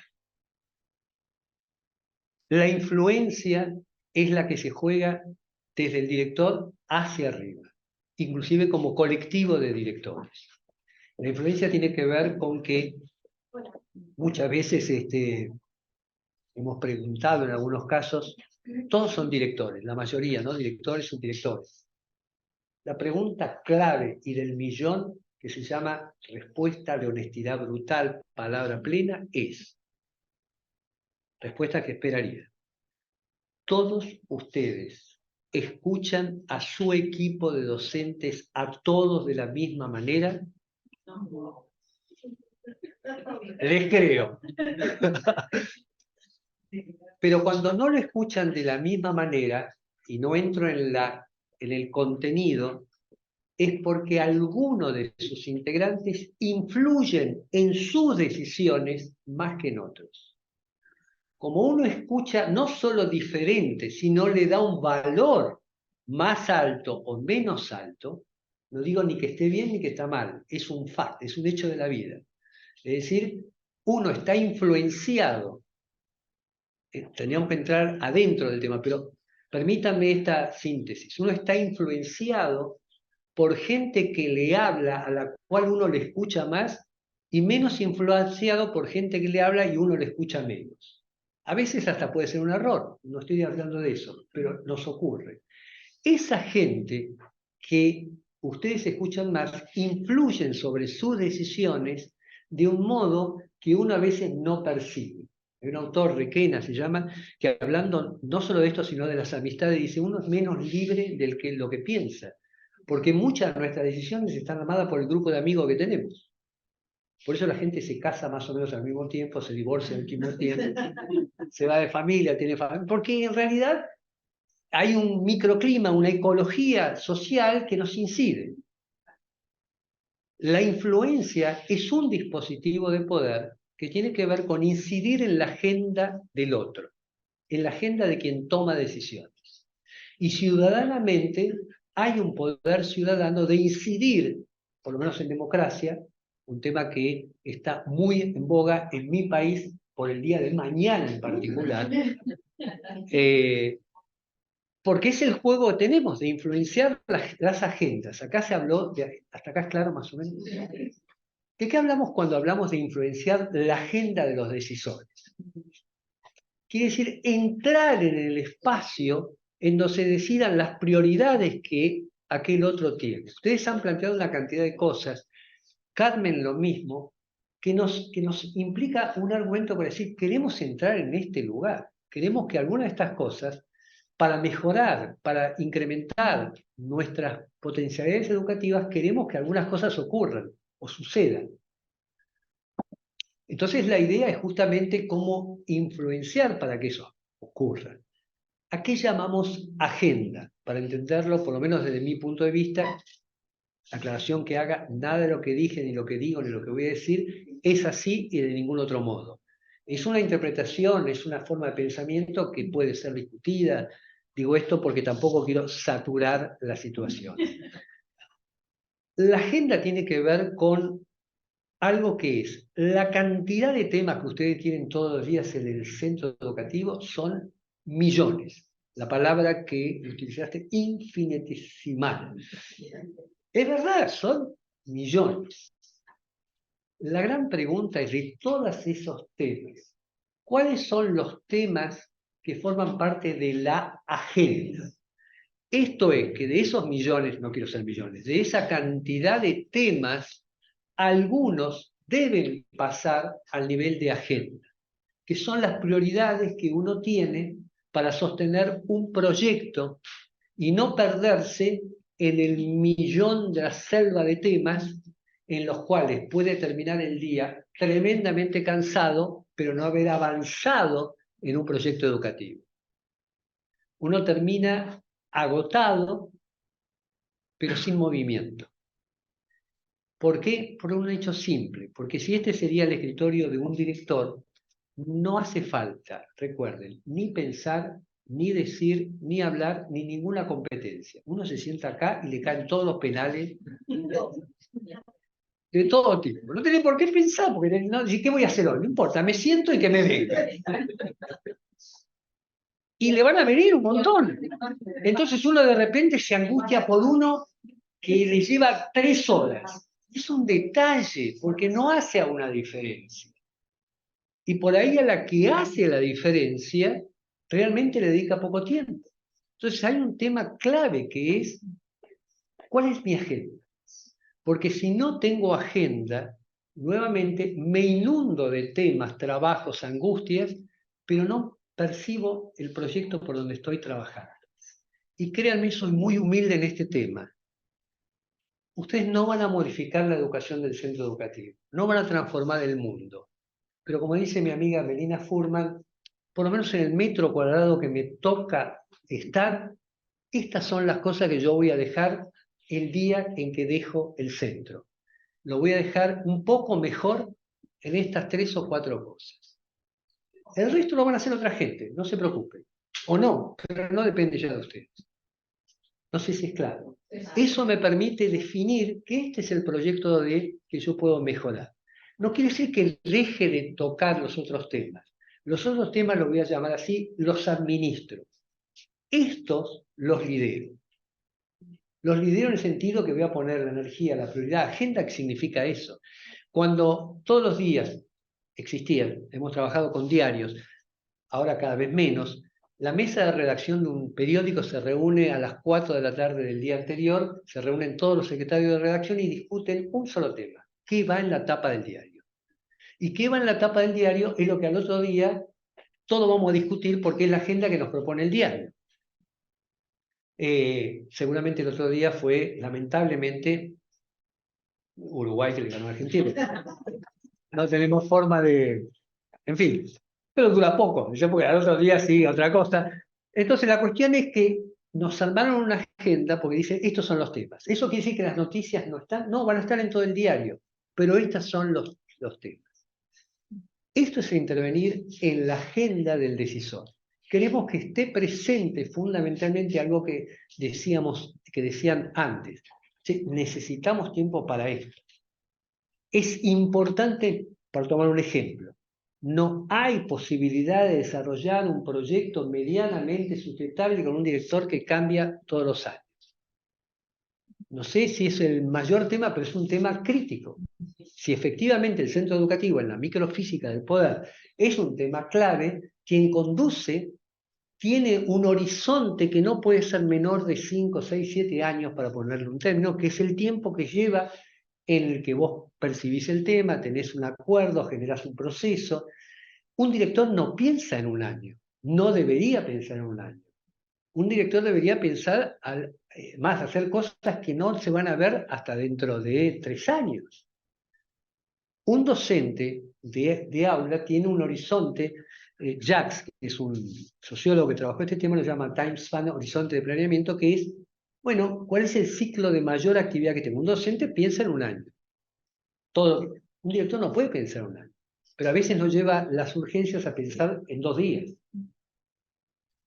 S2: La influencia es la que se juega desde el director hacia arriba, inclusive como colectivo de directores. La influencia tiene que ver con que muchas veces hemos preguntado en algunos casos, todos son directores, la mayoría, ¿no? Directores son directores. La pregunta clave y del millón, que se llama respuesta de honestidad brutal, palabra plena, es, respuesta que esperaría. Todos ustedes escuchan a su equipo de docentes a todos de la misma manera. Les creo. Pero cuando no lo escuchan de la misma manera, y no entro en el contenido, es porque algunos de sus integrantes influyen en sus decisiones más que en otros. Como uno escucha no solo diferente, sino le da un valor más alto o menos alto, no digo ni que esté bien ni que está mal, es un fact, es un hecho de la vida. Es decir, uno está influenciado, tendríamos que entrar adentro del tema, pero permítanme esta síntesis, uno está influenciado por gente que le habla, a la cual uno le escucha más, y menos influenciado por gente que le habla y uno le escucha menos. A veces hasta puede ser un error, no estoy hablando de eso, pero nos ocurre. esa gente que ustedes escuchan más, influyen sobre sus decisiones de un modo que uno a veces no percibe. Hay un autor, Requena se llama, que hablando no solo de esto, sino de las amistades, dice, uno es menos libre del que lo que piensa, porque muchas de nuestras decisiones están armadas por el grupo de amigos que tenemos. Por eso la gente se casa más o menos al mismo tiempo, se divorcia al mismo tiempo, se va de familia, tiene familia, porque en realidad hay un microclima, una ecología social que nos incide. La influencia es un dispositivo de poder que tiene que ver con incidir en la agenda del otro, en la agenda de quien toma decisiones. Y ciudadanamente hay un poder ciudadano de incidir, por lo menos en democracia, un tema que está muy en boga en mi país por el día de mañana en particular, porque es el juego que tenemos de influenciar las agendas. Acá se habló, hasta acá es claro más o menos. ¿De qué hablamos cuando hablamos de influenciar la agenda de los decisores? Quiere decir entrar en el espacio en donde se decidan las prioridades que aquel otro tiene. Ustedes han planteado una cantidad de cosas, Carmen lo mismo, que nos implica un argumento para decir, queremos entrar en este lugar, queremos que alguna de estas cosas, para mejorar, para incrementar nuestras potencialidades educativas, queremos que algunas cosas ocurran o sucedan. Entonces la idea es justamente cómo influenciar para que eso ocurra. ¿A qué llamamos agenda? Para entenderlo, por lo menos desde mi punto de vista, aclaración que haga, nada de lo que dije, ni lo que digo, ni lo que voy a decir, es así y de ningún otro modo. Es una interpretación, es una forma de pensamiento que puede ser discutida. Digo esto porque tampoco quiero saturar la situación. La agenda tiene que ver con algo que es la cantidad de temas que ustedes tienen todos los días en el centro educativo son millones. La palabra que utilizaste, infinitesimal. Es verdad, son millones. La gran pregunta es de todos esos temas, ¿cuáles son los temas que forman parte de la agenda? Esto es que de esos millones, no quiero ser millones, de esa cantidad de temas, algunos deben pasar al nivel de agenda, que son las prioridades que uno tiene para sostener un proyecto y no perderse en el millón de la selva de temas en los cuales puede terminar el día tremendamente cansado, pero no haber avanzado en un proyecto educativo. Uno termina agotado, pero sin movimiento. ¿Por qué? Por un hecho simple, porque si este sería el escritorio de un director, no hace falta, recuerden, ni pensar, ni decir, ni hablar, ni ninguna competencia. Uno se sienta acá y le caen todos los penales de todo tipo. No tiene por qué pensar, porque no, ¿qué voy a hacer hoy? No importa, me siento y que me venga. Y le van a venir un montón. Entonces uno de repente se angustia por uno que le lleva 3 horas. Es un detalle, porque no hace a una diferencia. Y por ahí a la que hace la diferencia, realmente le dedica poco tiempo. Entonces hay un tema clave que es, ¿cuál es mi agenda? Porque si no tengo agenda, nuevamente me inundo de temas, trabajos, angustias, pero no percibo el proyecto por donde estoy trabajando. Y créanme, soy muy humilde en este tema. Ustedes no van a modificar la educación del centro educativo, no van a transformar el mundo. Pero como dice mi amiga Melina Furman, por lo menos en el metro cuadrado que me toca estar, estas son las cosas que yo voy a dejar el día en que dejo el centro. Lo voy a dejar un poco mejor en estas 3 o 4 cosas. El resto lo van a hacer otra gente, no se preocupen. O no, pero no depende ya de ustedes. No sé si es claro. Eso me permite definir que este es el proyecto que yo puedo mejorar. No quiere decir que deje de tocar los otros temas. Los otros temas los voy a llamar así, los administro. Estos los lidero. Los lidero en el sentido que voy a poner la energía, la prioridad, agenda, que significa eso. Cuando todos los días existían, hemos trabajado con diarios, ahora cada vez menos, La mesa de redacción de un periódico se reúne a las 4 de la tarde del día anterior, se reúnen todos los secretarios de redacción y discuten un solo tema, ¿qué va en la tapa del diario? Y qué va en la tapa del diario es lo que al otro día todos vamos a discutir porque es la agenda que nos propone el diario. Seguramente el otro día fue, lamentablemente, Uruguay que le ganó a Argentina. No tenemos forma de... En fin, pero dura poco, ¿sí? Porque al otro día sí, otra cosa. Entonces la cuestión es que nos armaron una agenda porque dice, estos son los temas. ¿Eso quiere decir que las noticias no están? No, van a estar en todo el diario, pero estos son los temas. Esto es intervenir en la agenda del decisor. Queremos que esté presente fundamentalmente algo que decían antes. ¿Sí? Necesitamos tiempo para esto. Es importante, para tomar un ejemplo, no hay posibilidad de desarrollar un proyecto medianamente sustentable con un director que cambia todos los años. No sé si es el mayor tema, pero es un tema crítico. Si efectivamente el centro educativo en la microfísica del poder es un tema clave, quien conduce tiene un horizonte que no puede ser menor de 5, 6, 7 años, para ponerle un término, que es el tiempo que lleva en el que vos percibís el tema, tenés un acuerdo, generás un proceso. Un director no piensa en un año, no debería pensar en un año. Un director debería pensar, más hacer cosas que no se van a ver hasta dentro de 3 años. Un docente de aula tiene un horizonte, Jacques, que es un sociólogo que trabajó este tema, lo llama time span, horizonte de planeamiento, que es, bueno, ¿cuál es el ciclo de mayor actividad que tengo? Un docente piensa en un año. Un director no puede pensar en un año, pero a veces nos lleva las urgencias a pensar en 2 días.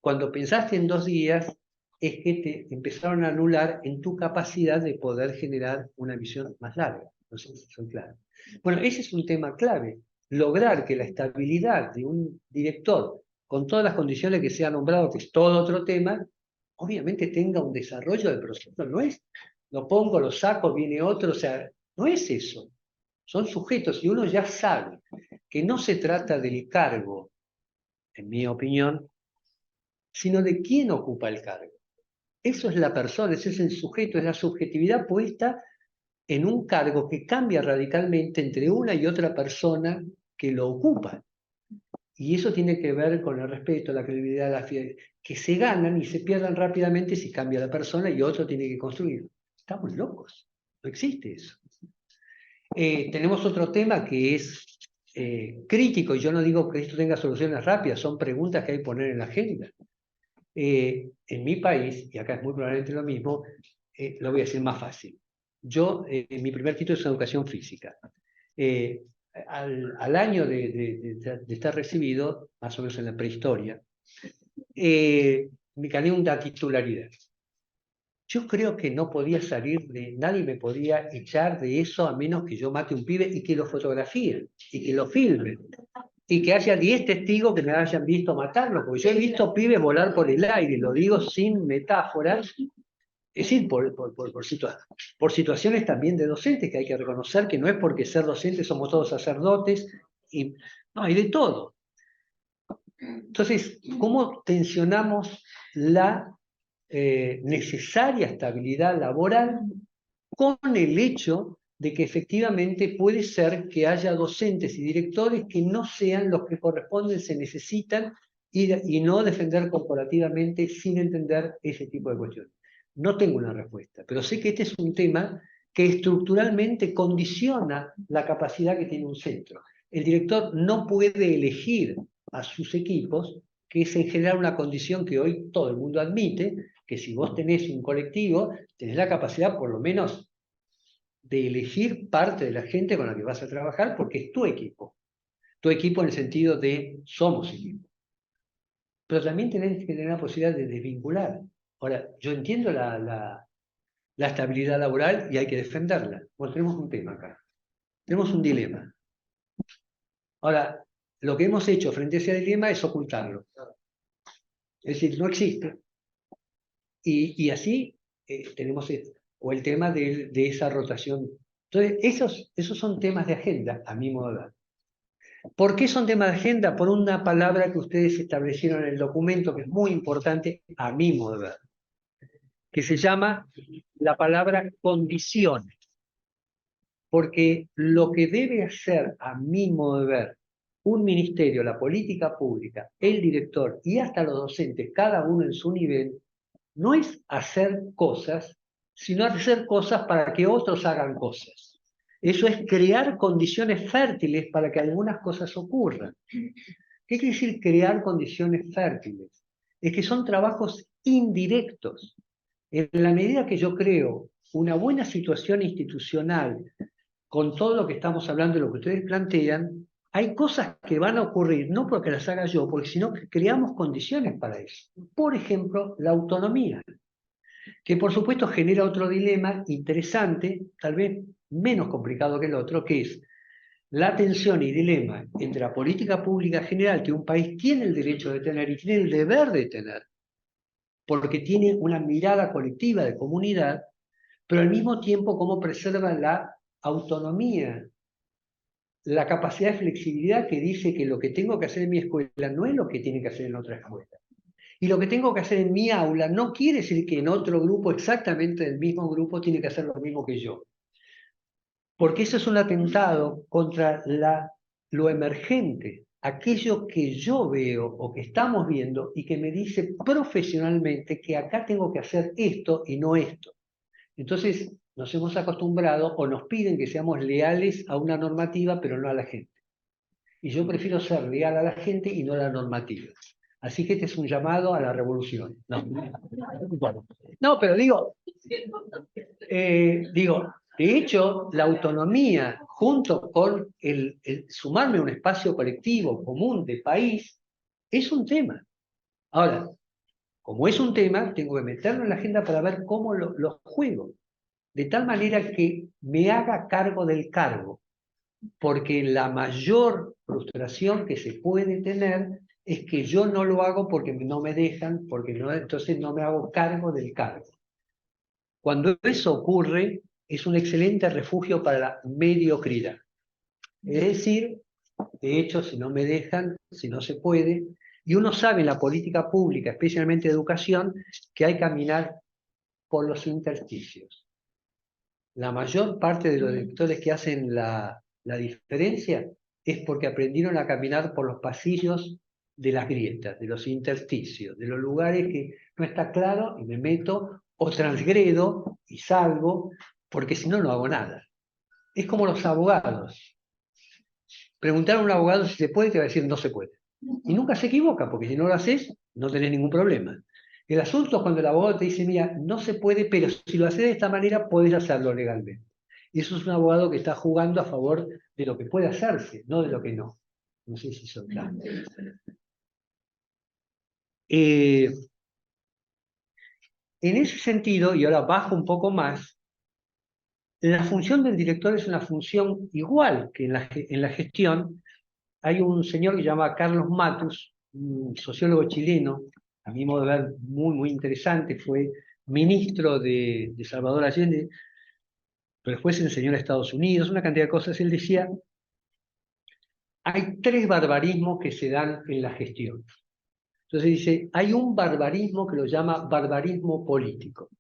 S2: Cuando pensaste en 2 días, es que te empezaron a anular en tu capacidad de poder generar una visión más larga. No sé si soy claro. Bueno, ese es un tema clave. Lograr que la estabilidad de un director, con todas las condiciones que se han nombrado, que es todo otro tema, obviamente tenga un desarrollo del proceso. No es, lo pongo, lo saco, viene otro, o sea, no es eso. Son sujetos y uno ya sabe que no se trata del cargo, en mi opinión, sino de quién ocupa el cargo. Eso es la persona, ese es el sujeto, es la subjetividad puesta en un cargo que cambia radicalmente entre una y otra persona que lo ocupa. Y eso tiene que ver con el respeto, la credibilidad, la fidelidad, que se ganan y se pierden rápidamente si cambia la persona y otro tiene que construir. Estamos locos, no existe eso. Tenemos otro tema que es crítico, y yo no digo que esto tenga soluciones rápidas, son preguntas que hay que poner en la agenda. En mi país, y acá es muy probablemente lo mismo, lo voy a decir más fácil. Yo, mi primer título es educación física. Al año de estar recibido, más o menos en la prehistoria, me gané una titularidad. Yo creo que no podía nadie me podía echar de eso a menos que yo mate un pibe y que lo fotografíen y que lo filmen. Y que haya 10 testigos que me hayan visto matarlo, porque yo he visto pibes volar por el aire, lo digo sin metáforas, es decir, por situaciones también de docentes, que hay que reconocer que no es porque ser docentes somos todos sacerdotes, y no, hay de todo. Entonces, ¿cómo tensionamos la necesaria estabilidad laboral con el hecho de que efectivamente puede ser que haya docentes y directores que no sean los que corresponden, se necesitan, y no defender corporativamente sin entender ese tipo de cuestiones? No tengo una respuesta, pero sé que este es un tema que estructuralmente condiciona la capacidad que tiene un centro. El director no puede elegir a sus equipos, que es en general una condición que hoy todo el mundo admite, que si vos tenés un colectivo, tenés la capacidad por lo menos de elegir parte de la gente con la que vas a trabajar, porque es tu equipo. Tu equipo en el sentido de somos equipo. Pero también tenés que tener la posibilidad de desvincular. Ahora, yo entiendo la estabilidad laboral y hay que defenderla. Bueno, tenemos un tema acá. Tenemos un dilema. Ahora, lo que hemos hecho frente a ese dilema es ocultarlo. Es decir, no existe. Y así tenemos esto. O el tema de esa rotación. Entonces, esos son temas de agenda, a mi modo de ver. ¿Por qué son tema de agenda? Por una palabra que ustedes establecieron en el documento, que es muy importante a mi modo de ver, que se llama la palabra condiciones. Porque lo que debe hacer, a mi modo de ver, un ministerio, la política pública, el director y hasta los docentes, cada uno en su nivel, no es hacer cosas, sino hacer cosas para que otros hagan cosas. Eso es crear condiciones fértiles para que algunas cosas ocurran. ¿Qué quiere decir crear condiciones fértiles? Es que son trabajos indirectos. En la medida que yo creo una buena situación institucional, con todo lo que estamos hablando y lo que ustedes plantean, hay cosas que van a ocurrir, no porque las haga yo, porque sino que creamos condiciones para eso. Por ejemplo, la autonomía, que por supuesto genera otro dilema interesante, tal vez menos complicado que el otro, que es la tensión y dilema entre la política pública general que un país tiene el derecho de tener y tiene el deber de tener, porque tiene una mirada colectiva de comunidad, pero al mismo tiempo cómo preserva la autonomía, la capacidad de flexibilidad que dice que lo que tengo que hacer en mi escuela no es lo que tiene que hacer en otra escuela. Y lo que tengo que hacer en mi aula no quiere decir que en otro grupo, exactamente del mismo grupo, tiene que hacer lo mismo que yo. Porque eso es un atentado contra lo emergente, aquello que yo veo o que estamos viendo y que me dice profesionalmente que acá tengo que hacer esto y no esto. Entonces nos hemos acostumbrado o nos piden que seamos leales a una normativa, pero no a la gente. Y yo prefiero ser leal a la gente y no a la normativa. Así que este es un llamado a la revolución. No, pero digo, de hecho, la autonomía, junto con el sumarme a un espacio colectivo común de país, es un tema. Ahora, como es un tema, tengo que meterlo en la agenda para ver cómo lo juego. De tal manera que me haga cargo del cargo. Porque la mayor frustración que se puede tener es que yo no lo hago porque no me dejan, porque no, entonces no me hago cargo del cargo. Cuando eso ocurre, es un excelente refugio para la mediocridad. Es decir, de hecho, si no me dejan, si no se puede, y uno sabe en la política pública, especialmente de educación, que hay que caminar por los intersticios. La mayor parte de los directores que hacen la diferencia es porque aprendieron a caminar por los pasillos de las grietas, de los intersticios, de los lugares que no está claro y me meto o transgredo y salgo, porque si no, no hago nada. Es como los abogados. Preguntar a un abogado si se puede, te va a decir no se puede. Y nunca se equivoca, porque si no lo haces, no tenés ningún problema. El asunto es cuando el abogado te dice, mira, no se puede, pero si lo haces de esta manera, podés hacerlo legalmente. Y eso es un abogado que está jugando a favor de lo que puede hacerse, no de lo que no. No sé si son claros. En ese sentido, y ahora bajo un poco más, la función del director es una función igual que en la gestión. Hay un señor que se llama Carlos Matus, un sociólogo chileno, a mi modo de ver muy interesante, fue ministro de Salvador Allende, pero después se enseñó en Estados Unidos, una cantidad de cosas. Él decía, hay tres barbarismos que se dan en la gestión. Entonces dice, hay un barbarismo que lo llama barbarismo político.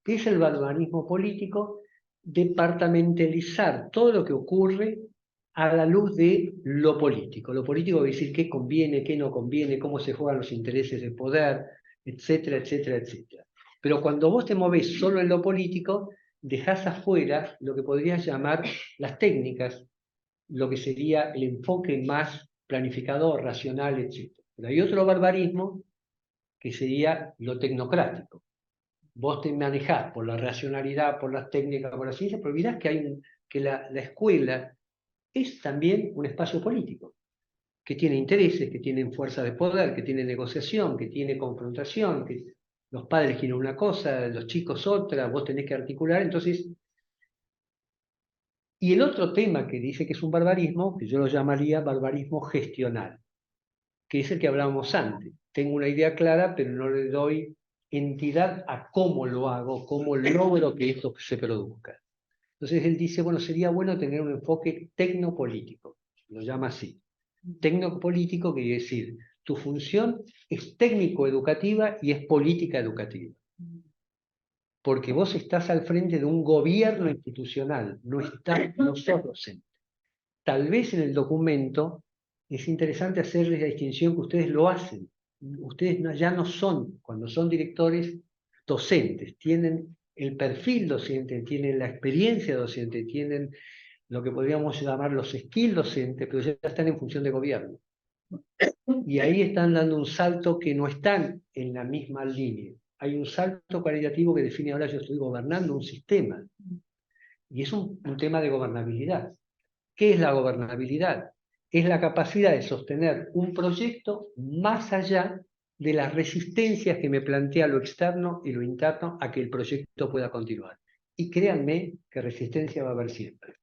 S2: ¿Qué es el barbarismo político? Departamentalizar todo lo que ocurre a la luz de lo político. Lo político quiere decir qué conviene, qué no conviene, cómo se juegan los intereses de poder, etcétera, etcétera, etcétera. Pero cuando vos te movés solo en lo político, dejás afuera lo que podrías llamar las técnicas, lo que sería el enfoque más planificador, racional, etcétera. Pero hay otro barbarismo que sería lo tecnocrático. Vos te manejás por la racionalidad, por las técnicas, por la ciencia, pero mirás que la escuela es también un espacio político, que tiene intereses, que tiene fuerza de poder, que tiene negociación, que tiene confrontación, que los padres quieren una cosa, los chicos otra, vos tenés que articular. Entonces, y el otro tema que dice que es un barbarismo, que yo lo llamaría barbarismo gestional, que es el que hablábamos antes. Tengo una idea clara, pero no le doy entidad a cómo lo hago, cómo logro que esto se produzca. Entonces él dice, bueno, sería bueno tener un enfoque tecnopolítico, lo llama así. Técnico-político quiere decir, tu función es técnico-educativa y es política educativa. Porque vos estás al frente de un gobierno institucional, no sos docente. Tal vez en el documento es interesante hacerles la distinción que ustedes lo hacen. Ustedes ya no son, cuando son directores, docentes. Tienen el perfil docente, tienen la experiencia docente, tienen lo que podríamos llamar los skills docentes, pero ya están en función de gobierno. Y ahí están dando un salto que no están en la misma línea. Hay un salto cualitativo que define ahora yo estoy gobernando un sistema. Y es un tema de gobernabilidad. ¿Qué es la gobernabilidad? Es la capacidad de sostener un proyecto más allá de las resistencias que me plantea lo externo y lo interno a que el proyecto pueda continuar. Y créanme que resistencia va a haber siempre.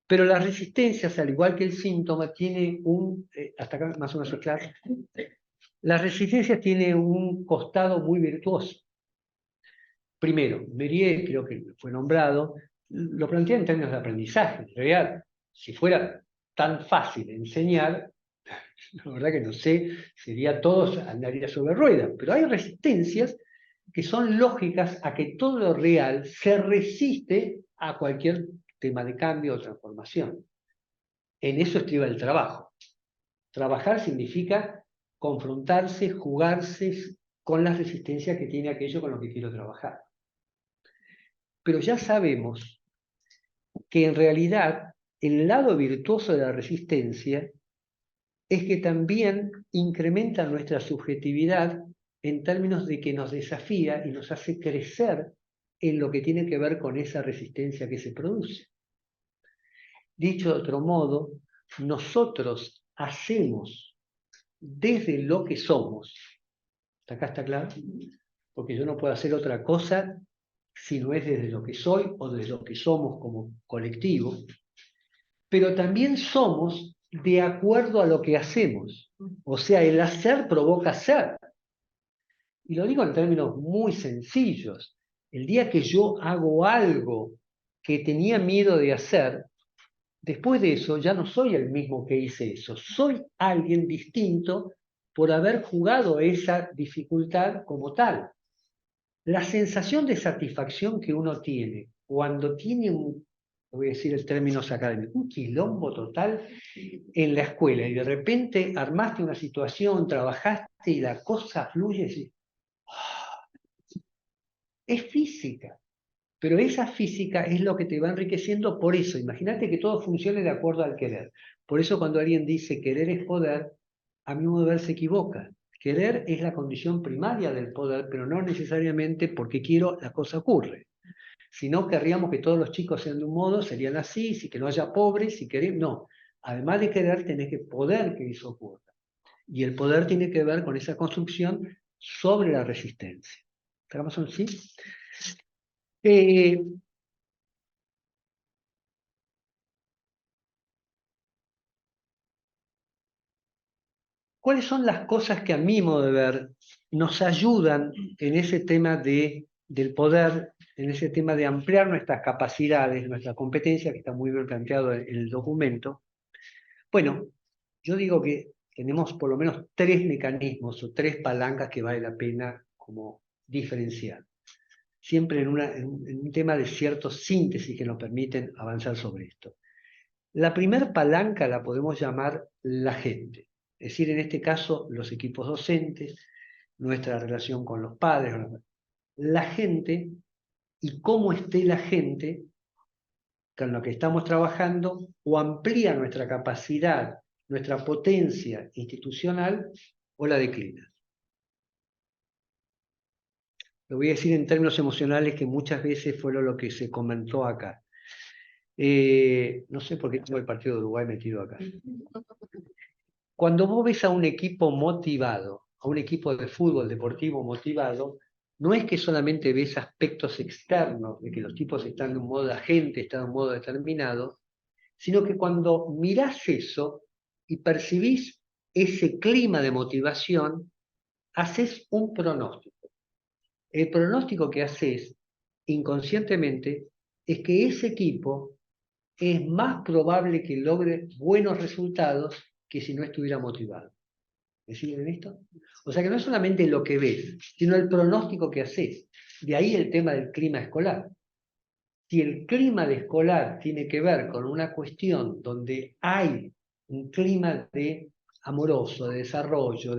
S2: Pero las resistencias, al igual que el síntoma, tiene hasta acá más o menos es claro. Las resistencias tienen un costado muy virtuoso. Primero, Mérieux, creo que fue nombrado, lo plantea en términos de aprendizaje. En realidad, si fuera tan fácil enseñar, la verdad que no sé, todos andaría sobre ruedas, pero hay resistencias que son lógicas a que todo lo real se resiste a cualquier tema de cambio o transformación. En eso estriba el trabajo. Trabajar significa confrontarse, jugarse con las resistencias que tiene aquello con lo que quiero trabajar. Pero ya sabemos que en realidad el lado virtuoso de la resistencia es que también incrementa nuestra subjetividad en términos de que nos desafía y nos hace crecer en lo que tiene que ver con esa resistencia que se produce. Dicho de otro modo, nosotros hacemos desde lo que somos. ¿Hasta acá está claro? Porque yo no puedo hacer otra cosa si no es desde lo que soy o desde lo que somos como colectivo, pero también somos de acuerdo a lo que hacemos. O sea, el hacer provoca ser. Y lo digo en términos muy sencillos. El día que yo hago algo que tenía miedo de hacer, después de eso ya no soy el mismo que hice eso. Soy alguien distinto por haber jugado esa dificultad como tal. La sensación de satisfacción que uno tiene cuando tiene voy a decir el términos académicos, un quilombo total en la escuela y de repente armaste una situación, trabajaste y la cosa fluye, y es física, pero esa física es lo que te va enriqueciendo por eso. Imagínate que todo funcione de acuerdo al querer. Por eso cuando alguien dice querer es poder, a mi modo de ver se equivoca. Querer es la condición primaria del poder, pero no necesariamente porque quiero la cosa ocurre. Si no querríamos que todos los chicos sean de un modo, serían así, si que no haya pobres, si queremos, no. Además de querer, tenés que poder que eso ocurra. Y el poder tiene que ver con esa construcción sobre la resistencia. ¿Estamos así? ¿Cuáles son las cosas que a mi modo de ver nos ayudan en ese tema del poder, en ese tema de ampliar nuestras capacidades, nuestra competencia, que está muy bien planteado en el documento? Bueno, yo digo que tenemos por lo menos 3 mecanismos o 3 palancas que vale la pena como diferenciar. Siempre en un tema de cierta síntesis que nos permiten avanzar sobre esto. La primer palanca la podemos llamar la gente. Es decir, en este caso, los equipos docentes, nuestra relación con los padres, la gente y cómo esté la gente con lo que estamos trabajando o amplía nuestra capacidad, nuestra potencia institucional o la declina. Lo voy a decir en términos emocionales que muchas veces fue lo que se comentó acá. No sé por qué tengo el partido de Uruguay metido acá. Cuando vos ves a un equipo motivado, a un equipo de fútbol deportivo motivado, no es que solamente ves aspectos externos, de que los tipos están de un modo de agente, están de un modo determinado, sino que cuando mirás eso y percibís ese clima de motivación, haces un pronóstico. El pronóstico que haces inconscientemente es que ese equipo es más probable que logre buenos resultados que si no estuviera motivado. ¿Me siguen en esto? O sea que no es solamente lo que ves, sino el pronóstico que haces. De ahí el tema del clima escolar. Si el clima escolar tiene que ver con una cuestión donde hay un clima de amoroso, de desarrollo,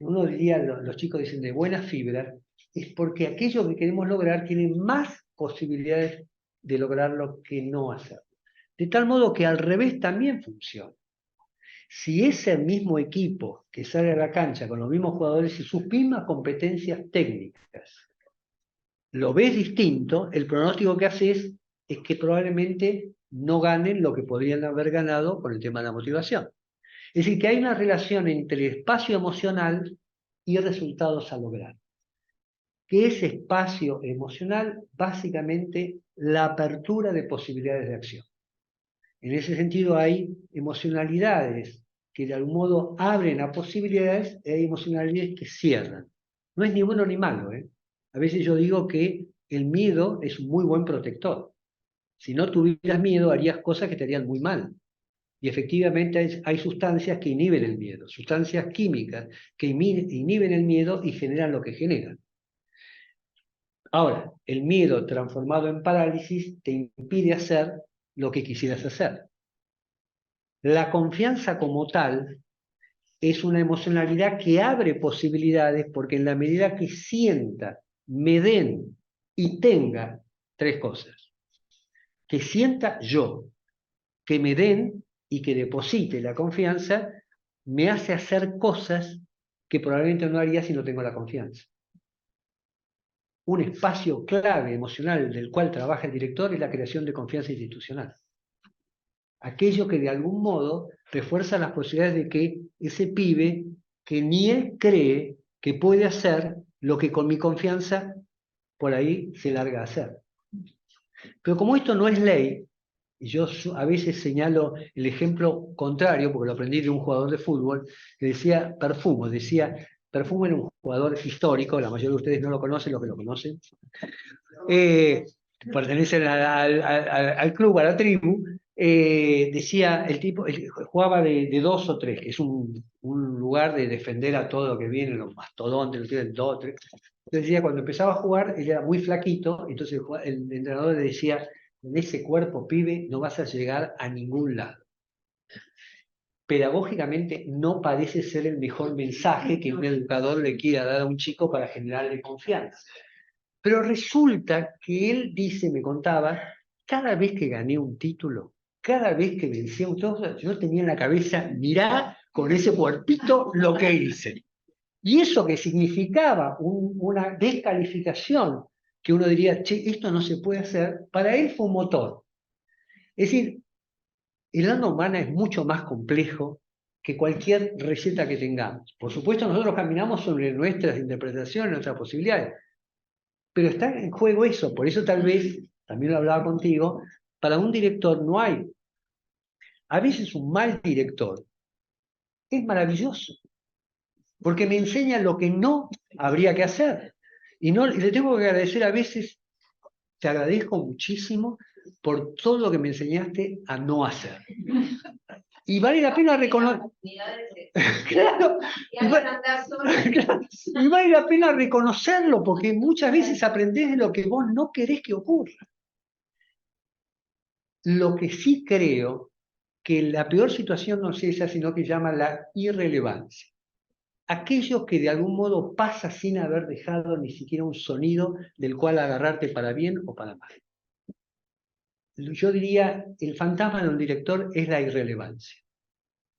S2: uno diría, los chicos dicen de buena fibra, es porque aquello que queremos lograr tiene más posibilidades de lograrlo que no hacerlo. De tal modo que al revés también funciona. Si ese mismo equipo que sale a la cancha con los mismos jugadores y sus mismas competencias técnicas, lo ves distinto, el pronóstico que haces es que probablemente no ganen lo que podrían haber ganado con el tema de la motivación. Es decir, que hay una relación entre el espacio emocional y resultados a lograr. Que ese espacio emocional, básicamente, la apertura de posibilidades de acción. En ese sentido hay emocionalidades que de algún modo abren a posibilidades y hay emocionalidades que cierran. No es ni bueno ni malo, ¿eh? A veces yo digo que el miedo es un muy buen protector. Si no tuvieras miedo, harías cosas que te harían muy mal. Y efectivamente hay sustancias que inhiben el miedo, sustancias químicas que inhiben el miedo y generan lo que generan. Ahora, el miedo transformado en parálisis te impide hacer lo que quisieras hacer. La confianza como tal es una emocionalidad que abre posibilidades porque en la medida que sienta, me den y tenga tres cosas. Que sienta yo, que me den y que deposite la confianza, me hace hacer cosas que probablemente no haría si no tengo la confianza. Un espacio clave emocional del cual trabaja el director es la creación de confianza institucional. Aquello que de algún modo refuerza las posibilidades de que ese pibe, que ni él cree que puede hacer lo que con mi confianza por ahí se larga a hacer. Pero como esto no es ley, y yo a veces señalo el ejemplo contrario, porque lo aprendí de un jugador de fútbol, que decía Perfumo era un jugador histórico, la mayoría de ustedes no lo conocen, los que lo conocen, pertenecen al club, a la tribu, decía, el tipo jugaba de 2 o 3, que es un lugar de defender a todo lo que viene, los mastodontes, los tienen 2 o 3. Entonces decía, cuando empezaba a jugar, él era muy flaquito, entonces el entrenador le decía, en ese cuerpo, pibe, no vas a llegar a ningún lado. Pedagógicamente no parece ser el mejor mensaje que un educador le quiera dar a un chico para generarle confianza. Pero resulta que él dice, me contaba, cada vez que gané un título, cada vez que vencí a un título, yo tenía en la cabeza, mirá con ese cuerpito lo que hice. Y eso que significaba una descalificación, que uno diría, che, esto no se puede hacer, para él fue un motor. Es decir, el alma humana es mucho más complejo que cualquier receta que tengamos. Por supuesto, nosotros caminamos sobre nuestras interpretaciones, nuestras posibilidades, pero está en juego eso. Por eso tal vez, también lo hablaba contigo, para un director no hay. A veces un mal director es maravilloso, porque me enseña lo que no habría que hacer. Y le tengo que agradecer a veces, te agradezco muchísimo por todo lo que me enseñaste a no hacer. Y vale la pena reconocer. Claro, y vale la pena reconocerlo, porque muchas veces aprendés de lo que vos no querés que ocurra. Lo que sí creo que la peor situación no es esa, sino que llama la irrelevancia. Aquello que de algún modo pasa sin haber dejado ni siquiera un sonido del cual agarrarte para bien o para mal. Yo diría, el fantasma de un director es la irrelevancia.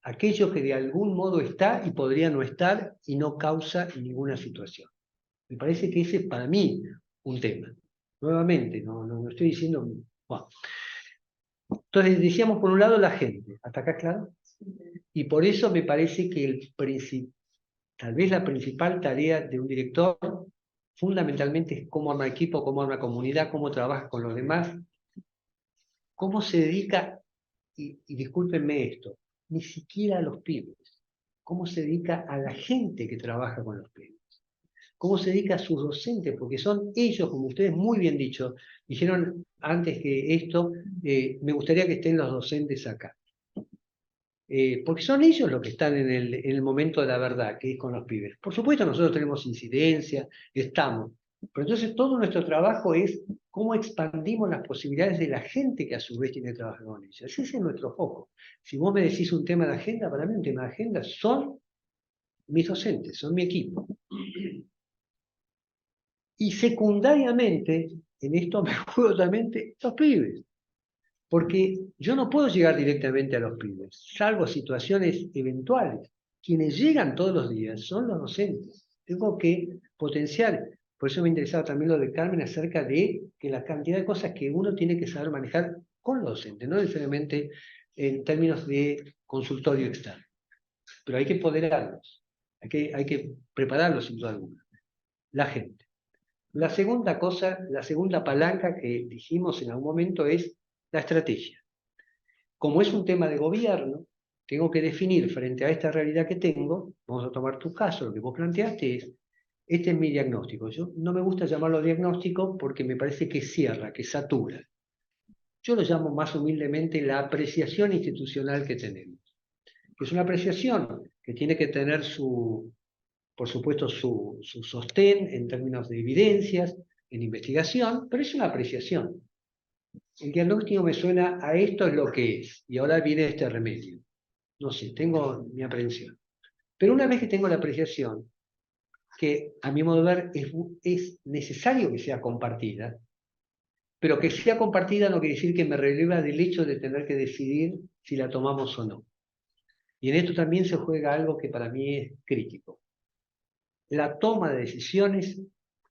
S2: Aquello que de algún modo está y podría no estar y no causa ninguna situación. Me parece que ese es para mí un tema. Nuevamente, no estoy diciendo... Bueno. Entonces decíamos por un lado la gente, ¿hasta acá claro? Y por eso me parece que tal vez la principal tarea de un director fundamentalmente es cómo arma equipo, cómo arma comunidad, cómo trabaja con los demás, cómo se dedica, y discúlpenme esto, ni siquiera a los pibes, cómo se dedica a la gente que trabaja con los pibes. cómo se dedica a sus docentes, porque son ellos, como ustedes muy bien dicho, dijeron antes que esto, me gustaría que estén los docentes acá. Porque son ellos los que están en el momento de la verdad, que es con los pibes. Por supuesto, nosotros tenemos incidencia, estamos, pero entonces todo nuestro trabajo es cómo expandimos las posibilidades de la gente que a su vez tiene que trabajar con ellos. Ese es nuestro foco. Si vos me decís un tema de agenda, para mí un tema de agenda son mis docentes, son mi equipo. Y secundariamente, en esto me juego también los pibes. Porque yo no puedo llegar directamente a los pibes, salvo situaciones eventuales. Quienes llegan todos los días son los docentes. Tengo que potenciar. Por eso me interesaba también lo de Carmen acerca de que la cantidad de cosas que uno tiene que saber manejar con los docentes, no necesariamente en términos de consultorio externo. Pero hay que empoderarlos, hay que prepararlos sin duda alguna. La gente. La segunda cosa, la segunda palanca que dijimos en algún momento es la estrategia. Como es un tema de gobierno, tengo que definir frente a esta realidad que tengo, vamos a tomar tu caso, lo que vos planteaste es, este es mi diagnóstico. Yo no me gusta llamarlo diagnóstico porque me parece que cierra, que satura. Yo lo llamo más humildemente la apreciación institucional que tenemos. Que es una apreciación que tiene que tener por supuesto, su sostén en términos de evidencias, en investigación, pero es una apreciación. El diagnóstico me suena a esto es lo que es, y ahora viene este remedio. No sé, tengo mi aprehensión. Pero una vez que tengo la apreciación, que a mi modo de ver es necesario que sea compartida, pero que sea compartida no quiere decir que me releva del hecho de tener que decidir si la tomamos o no. Y en esto también se juega algo que para mí es crítico. La toma de decisiones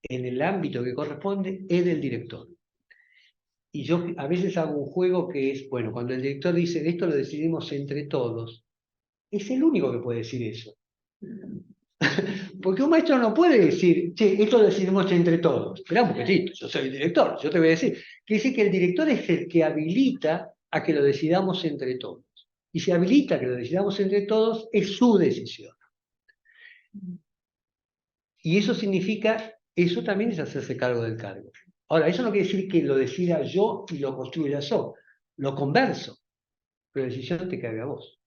S2: en el ámbito que corresponde es del director. Y yo a veces hago un juego que es, bueno, cuando el director dice, esto lo decidimos entre todos, es el único que puede decir eso. Porque un maestro no puede decir, che, esto lo decidimos entre todos. Esperá un poquitito, yo soy el director, yo te voy a decir. Quiere decir que el director es el que habilita a que lo decidamos entre todos. Y si habilita a que lo decidamos entre todos, es su decisión. Y eso significa, eso también es hacerse cargo del cargo. Ahora, eso no quiere decir que lo decida yo y lo construya yo. Lo converso, pero la decisión te cabe a vos.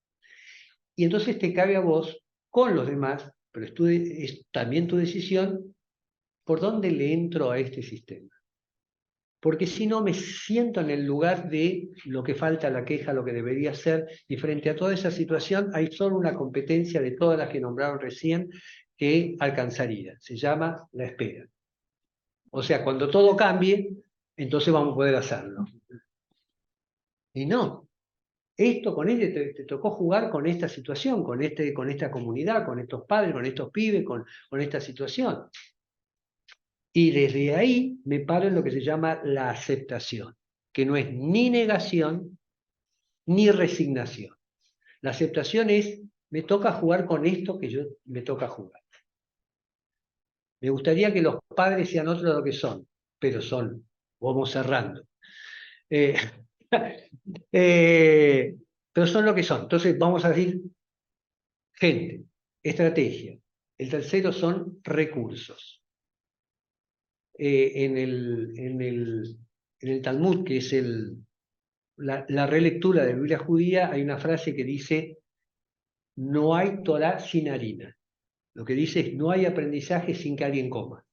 S2: Y entonces te cabe a vos con los demás, pero es también tu decisión por dónde le entro a este sistema. Porque si no me siento en el lugar de lo que falta, la queja, lo que debería ser, y frente a toda esa situación hay solo una competencia de todas las que nombraron recién que alcanzaría. Se llama la espera. O sea, cuando todo cambie, entonces vamos a poder hacerlo. Y no. Esto con te tocó jugar con esta situación, con esta comunidad, con estos padres, con estos pibes, con esta situación. Y desde ahí me paro en lo que se llama la aceptación, que no es ni negación ni resignación. La aceptación es, me toca jugar con esto que me toca jugar. Me gustaría que los padres sean otros de lo que son, pero son, vamos cerrando. Pero son lo que son. Entonces vamos a decir gente, estrategia. El tercero son recursos. En el Talmud, que es la relectura de la Biblia judía, hay una frase que dice, no hay Torah sin harina. Lo que dice es, no hay aprendizaje sin que alguien coma.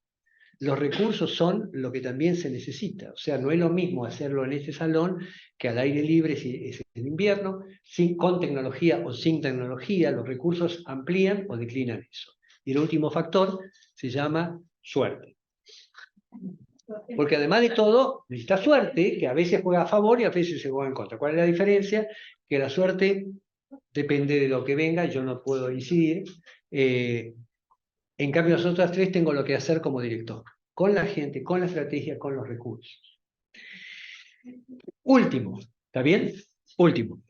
S2: Los recursos son lo que también se necesita. O sea, no es lo mismo hacerlo en este salón que al aire libre si es en invierno, con tecnología o sin tecnología. Los recursos amplían o declinan eso. Y el último factor se llama suerte. Porque además de todo, necesita suerte, que a veces juega a favor y a veces se juega en contra. ¿Cuál es la diferencia? Que la suerte depende de lo que venga, yo no puedo incidir. En cambio, las otras tres tengo lo que hacer como director, con la gente, con la estrategia, con los recursos. Último, ¿está bien? Último.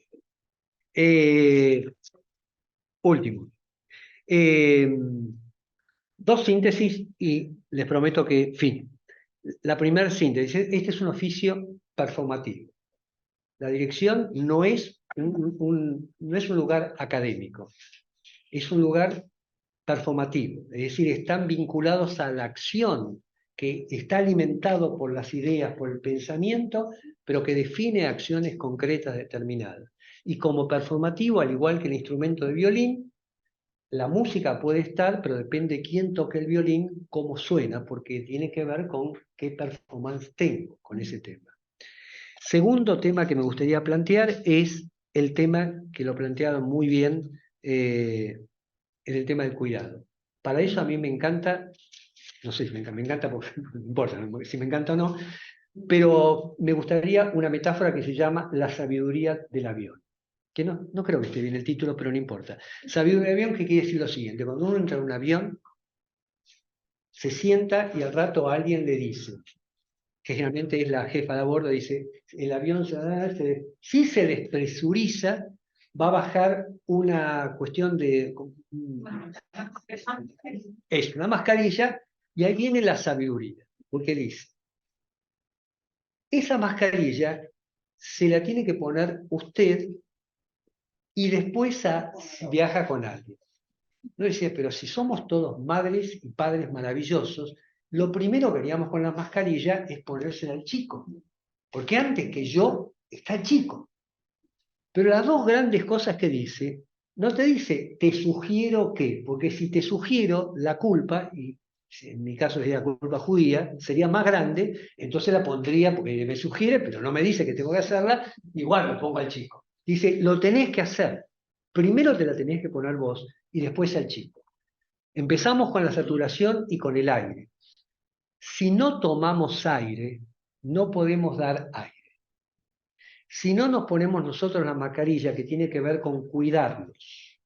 S2: Último. Dos síntesis y les prometo que, fin. La primera síntesis, este es un oficio performativo. La dirección no es un lugar académico, es un lugar performativo, es decir, están vinculados a la acción, que está alimentado por las ideas, por el pensamiento, pero que define acciones concretas determinadas. Y como performativo, al igual que el instrumento de violín, la música puede estar, pero depende de quién toque el violín, cómo suena, porque tiene que ver con qué performance tengo con ese tema. Segundo tema que me gustaría plantear es el tema que lo plantearon muy bien, es el tema del cuidado. Para eso a mí me encanta, no sé si me encanta porque no importa si me encanta o no, pero me gustaría una metáfora que se llama la sabiduría del avión. Que no creo que esté bien el título, pero no importa. Sabiduría del avión, que quiere decir lo siguiente: cuando uno entra en un avión, se sienta y al rato alguien le dice, que generalmente es la jefa de a bordo, dice, el avión si se despresuriza, va a bajar una cuestión de... Es una mascarilla, y ahí viene la sabiduría, porque dice, esa mascarilla se la tiene que poner usted y después viaja con alguien. No decía, pero si somos todos madres y padres maravillosos, lo primero que haríamos con la mascarilla es ponérsela al chico. Porque antes que yo está el chico. Pero las dos grandes cosas que dice, no te dice, te sugiero que, porque si te sugiero, la culpa, y en mi caso sería culpa judía, sería más grande, entonces la pondría, porque me sugiere, pero no me dice que tengo que hacerla, igual lo pongo al chico. Dice, lo tenés que hacer. Primero te la tenés que poner vos, y después al chico. Empezamos con la saturación y con el aire. Si no tomamos aire, no podemos dar aire. Si no nos ponemos nosotros la mascarilla, que tiene que ver con cuidarnos,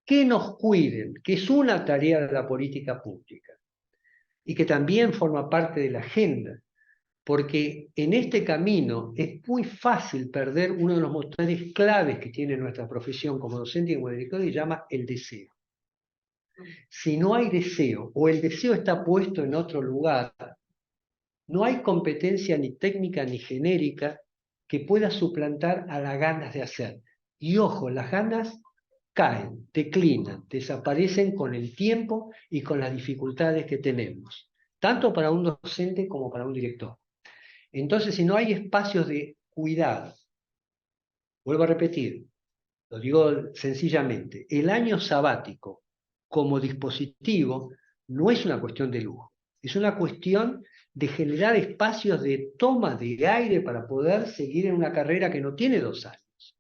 S2: que nos cuiden, que es una tarea de la política pública y que también forma parte de la agenda, porque en este camino es muy fácil perder uno de los motores claves que tiene nuestra profesión como docente y como director, y llama el deseo. Si no hay deseo, o el deseo está puesto en otro lugar, no hay competencia ni técnica ni genérica que pueda suplantar a las ganas de hacer. Y ojo, las ganas caen, declinan, desaparecen con el tiempo y con las dificultades que tenemos, tanto para un docente como para un director. Entonces, si no hay espacios de cuidado, vuelvo a repetir, lo digo sencillamente, el año sabático como dispositivo no es una cuestión de lujo, es una cuestión de generar espacios de toma de aire para poder seguir en una carrera que no tiene 2 años.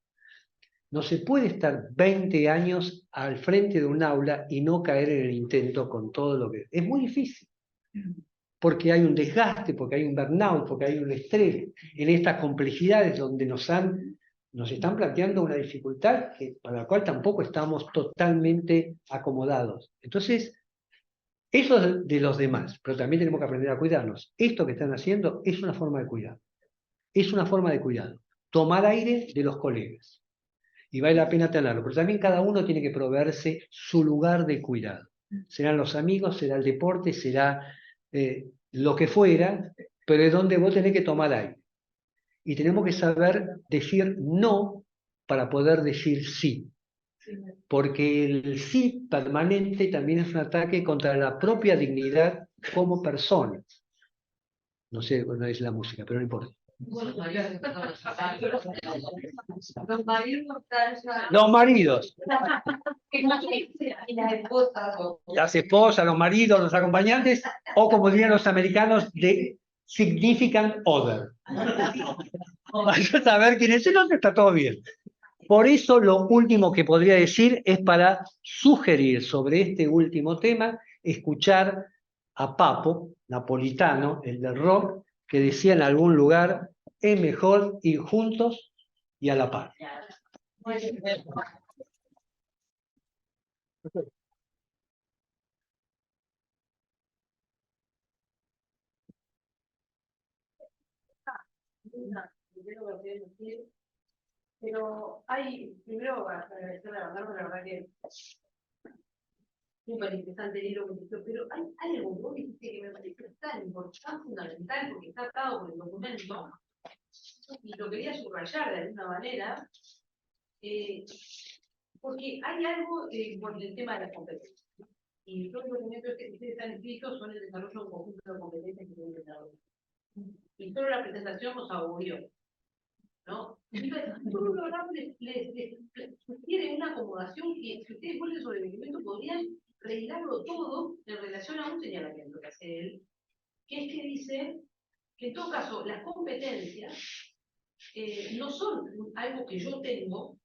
S2: No se puede estar 20 años al frente de un aula y no caer en el intento con todo lo que... Es muy difícil, porque hay un desgaste, porque hay un burnout, porque hay un estrés en estas complejidades donde nos están planteando una dificultad para la cual tampoco estamos totalmente acomodados. Entonces, eso es de los demás, pero también tenemos que aprender a cuidarnos. Esto que están haciendo es una forma de cuidado. Es una forma de cuidado. Tomar aire de los colegas. Y vale la pena tenerlo, pero también cada uno tiene que proveerse su lugar de cuidado. Serán los amigos, será el deporte, será lo que fuera, pero es donde vos tenés que tomar aire. Y tenemos que saber decir no para poder decir sí. Porque el sí permanente también es un ataque contra la propia dignidad como persona. No sé, no es la música, pero no importa. Los maridos. Las esposas, los maridos, los acompañantes, o como dirían los americanos, de significant other. Vaya a saber quién es el otro, está todo bien. Por eso lo último que podría decir es para sugerir sobre este último tema, escuchar a Papo, napolitano, el del rock, que decía en algún lugar, es mejor ir juntos y a la par.
S3: Pero hay, primero para agradecer a la verdad que súper interesante el libro que hizo, pero hay algo que vos dijiste que me parece tan importante, fundamental, porque está atado con el documento, y lo quería subrayar de alguna manera, Porque hay algo por el tema de las competencias. Y todos los documentos que ustedes están escritos son el desarrollo de un conjunto de competencias que tienen que desarrollar. Y solo la presentación nos aburrió, ¿no? Entonces, todo el programa les sugiere una acomodación que, si ustedes vuelven sobre el documento, podrían arreglarlo todo en relación a un señalamiento que hace él, que es que dice que en todo caso las competencias no son algo que yo tengo,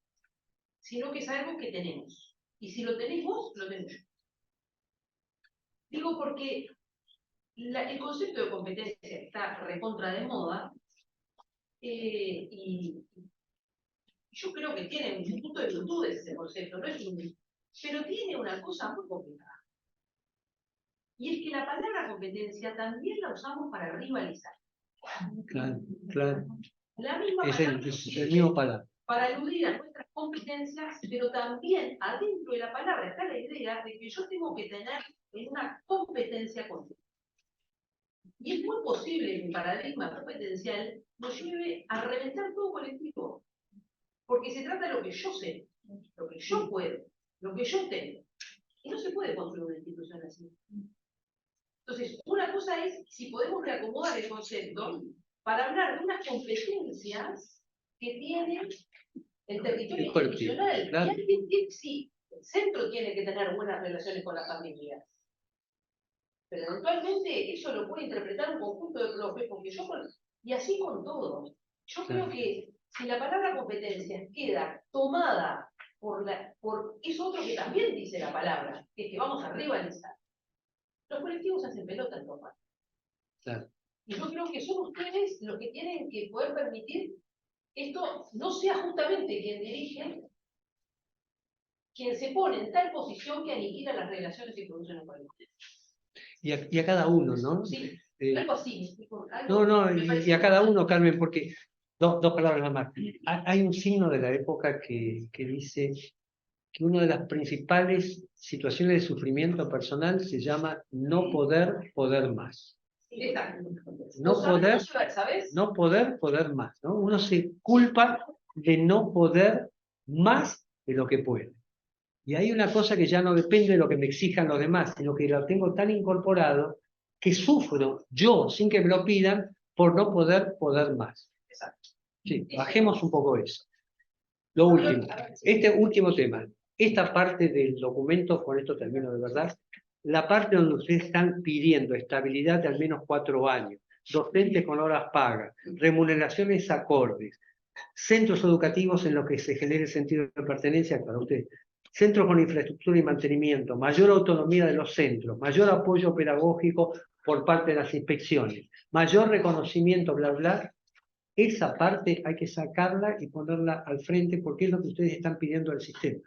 S3: sino que es algo que tenemos. Y si lo tenés vos, lo tengo yo. Digo porque el concepto de competencia está recontra de moda, y yo creo que tiene un punto de virtudes ese concepto, no es un, pero tiene una cosa muy complicada. Y es que la palabra competencia también la usamos para rivalizar.
S2: Claro, claro.
S3: La misma
S2: Es
S3: palabra,
S2: el mismo palabra.
S3: para aludir a nuestras competencias, pero también adentro de la palabra está la idea de que yo tengo que tener una competencia contigo. Y es muy posible que el paradigma competencial nos lleve a reventar todo colectivo. Porque se trata de lo que yo sé, lo que yo puedo, lo que yo tengo. Y no se puede construir una institución así. Entonces, una cosa es si podemos reacomodar el concepto para hablar de unas competencias que tiene el territorio institucional.
S2: Claro.
S3: Y alguien que sí, el centro tiene que tener buenas relaciones con las familias. Pero eventualmente eso lo puede interpretar un conjunto de profes, porque y así con todo. Yo creo que si la palabra competencias queda tomada por eso otro que también dice la palabra, que es que vamos a rivalizar, los colectivos hacen pelota en tomar.
S2: Claro.
S3: Y yo creo que son ustedes los que tienen que poder permitir que esto no sea justamente quien dirige, quien se pone en tal posición que aniquila las relaciones y produce un colectivo.
S2: Y a cada uno, ¿no?
S3: Sí, algo así.
S2: No, y a cada uno, Carmen, porque dos palabras nada más. Hay un signo de la época que dice que una de las principales situaciones de sufrimiento personal se llama no poder, poder más.
S3: Exacto.
S2: No poder,
S3: ¿sabes?
S2: no poder, poder más, ¿no? Uno se culpa de no poder más de lo que puede. Y hay una cosa que ya no depende de lo que me exijan los demás, sino que lo tengo tan incorporado que sufro yo, sin que me lo pidan, por no poder, poder más.
S3: Exacto.
S2: Sí, bajemos un poco eso. Lo último, este último tema, esta parte del documento, con esto termino de verdad, la parte donde ustedes están pidiendo estabilidad de al menos 4 años, docentes con horas pagas, remuneraciones acordes, centros educativos en los que se genere sentido de pertenencia para ustedes, centros con infraestructura y mantenimiento, mayor autonomía de los centros, mayor apoyo pedagógico por parte de las inspecciones, mayor reconocimiento, bla, bla. Esa parte hay que sacarla y ponerla al frente porque es lo que ustedes están pidiendo al sistema.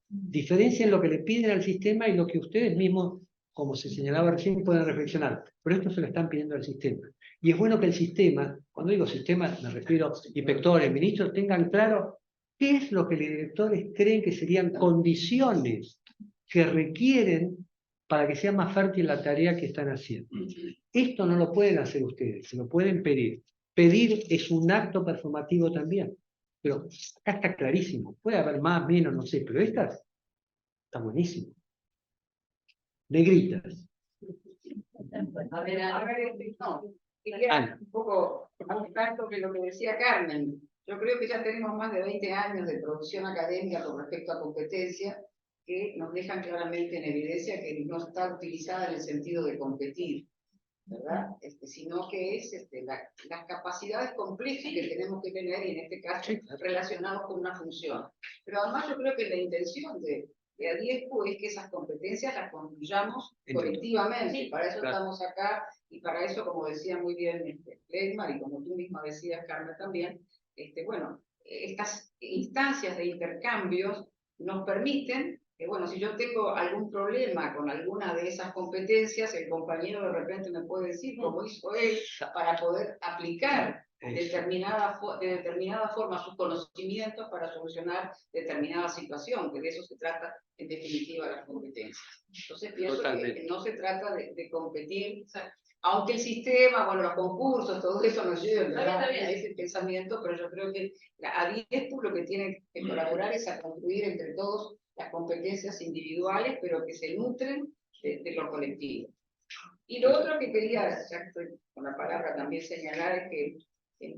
S2: Diferencien lo que le piden al sistema y lo que ustedes mismos, como se señalaba recién, pueden reflexionar. Pero esto se lo están pidiendo al sistema. Y es bueno que el sistema, cuando digo sistema, me refiero a inspectores, ministros, tengan claro qué es lo que los directores creen que serían condiciones que requieren para que sea más fértil la tarea que están haciendo. Esto no lo pueden hacer ustedes, se lo pueden pedir. Pedir es un acto performativo también. Pero acá está clarísimo. Puede haber más, menos, no sé, pero esta está buenísimo. Negritas.
S4: A ver, no. Quería un poco buscar sobre lo que decía Carmen. Yo creo que ya tenemos más de 20 años de producción académica con respecto a competencia que nos dejan claramente en evidencia que no está utilizada en el sentido de competir, ¿verdad? Sino que es las capacidades complejas que tenemos que tener, y en este caso relacionados con una función. Pero además yo creo que la intención de ADIESCU es que esas competencias las construyamos colectivamente. Sí, para eso estamos acá, y para eso, como decía muy bien Leymar, y como tú misma decías, Carmen, también, bueno, estas instancias de intercambios nos permiten que, bueno, si yo tengo algún problema con alguna de esas competencias, el compañero de repente me puede decir, como hizo él, para poder aplicar de determinada forma sus conocimientos para solucionar determinada situación, que de eso se trata en definitiva las competencias. Entonces pienso que no se trata de competir aunque el sistema, bueno, los concursos, todo eso nos lleva, ¿verdad?,
S3: Está bien.
S4: a ese pensamiento, pero yo creo que la ADIESPU lo que tiene que colaborar es a construir entre todos las competencias individuales, pero que se nutren de lo colectivo. Y lo otro que quería, ya que estoy con la palabra, también señalar es que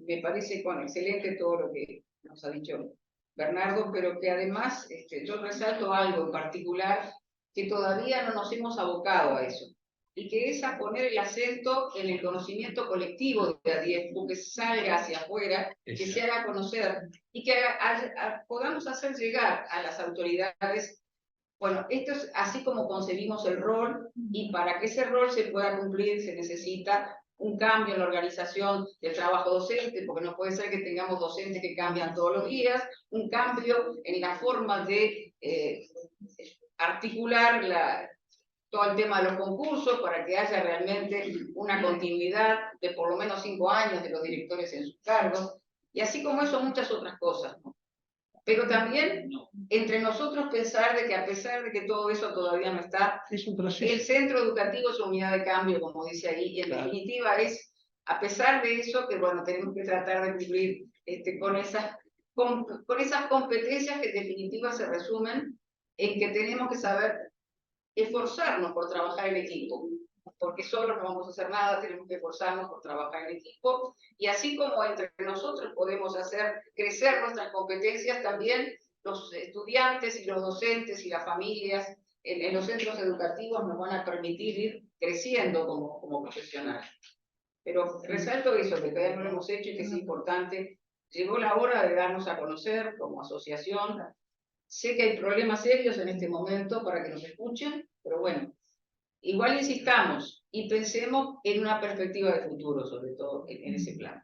S4: me parece, bueno, excelente todo lo que nos ha dicho Bernardo, pero que además yo resalto algo en particular, que todavía no nos hemos abocado a eso, y que es a poner el acento en el conocimiento colectivo de ADIESPU, que salga hacia afuera, que se haga conocer, y que podamos hacer llegar a las autoridades. Bueno, esto es así como concebimos el rol, y para que ese rol se pueda cumplir se necesita un cambio en la organización del trabajo docente, porque no puede ser que tengamos docentes que cambian todos los días, un cambio en la forma de articular todo el tema de los concursos para que haya realmente una continuidad de por lo menos 5 años de los directores en sus cargos, y así como eso muchas otras cosas, ¿no? Pero también entre nosotros pensar de que a pesar de que todo eso todavía no está,
S2: Es un proceso.
S4: el centro educativo es una unidad de cambio, como dice ahí, y en definitiva es, a pesar de eso, que bueno, tenemos que tratar de cumplir con esas competencias que en definitiva se resumen en que tenemos que saber esforzarnos por trabajar en equipo, porque solos no vamos a hacer nada, tenemos que esforzarnos por trabajar en equipo, y así como entre nosotros podemos hacer crecer nuestras competencias, también los estudiantes y los docentes y las familias en los centros educativos nos van a permitir ir creciendo como profesionales. Pero resalto eso, que todavía no lo hemos hecho y que es importante. Llegó la hora de darnos a conocer como asociación. Sé que hay problemas serios en este momento para que nos escuchen, pero bueno, igual insistamos y pensemos en una perspectiva de futuro, sobre todo en ese plan.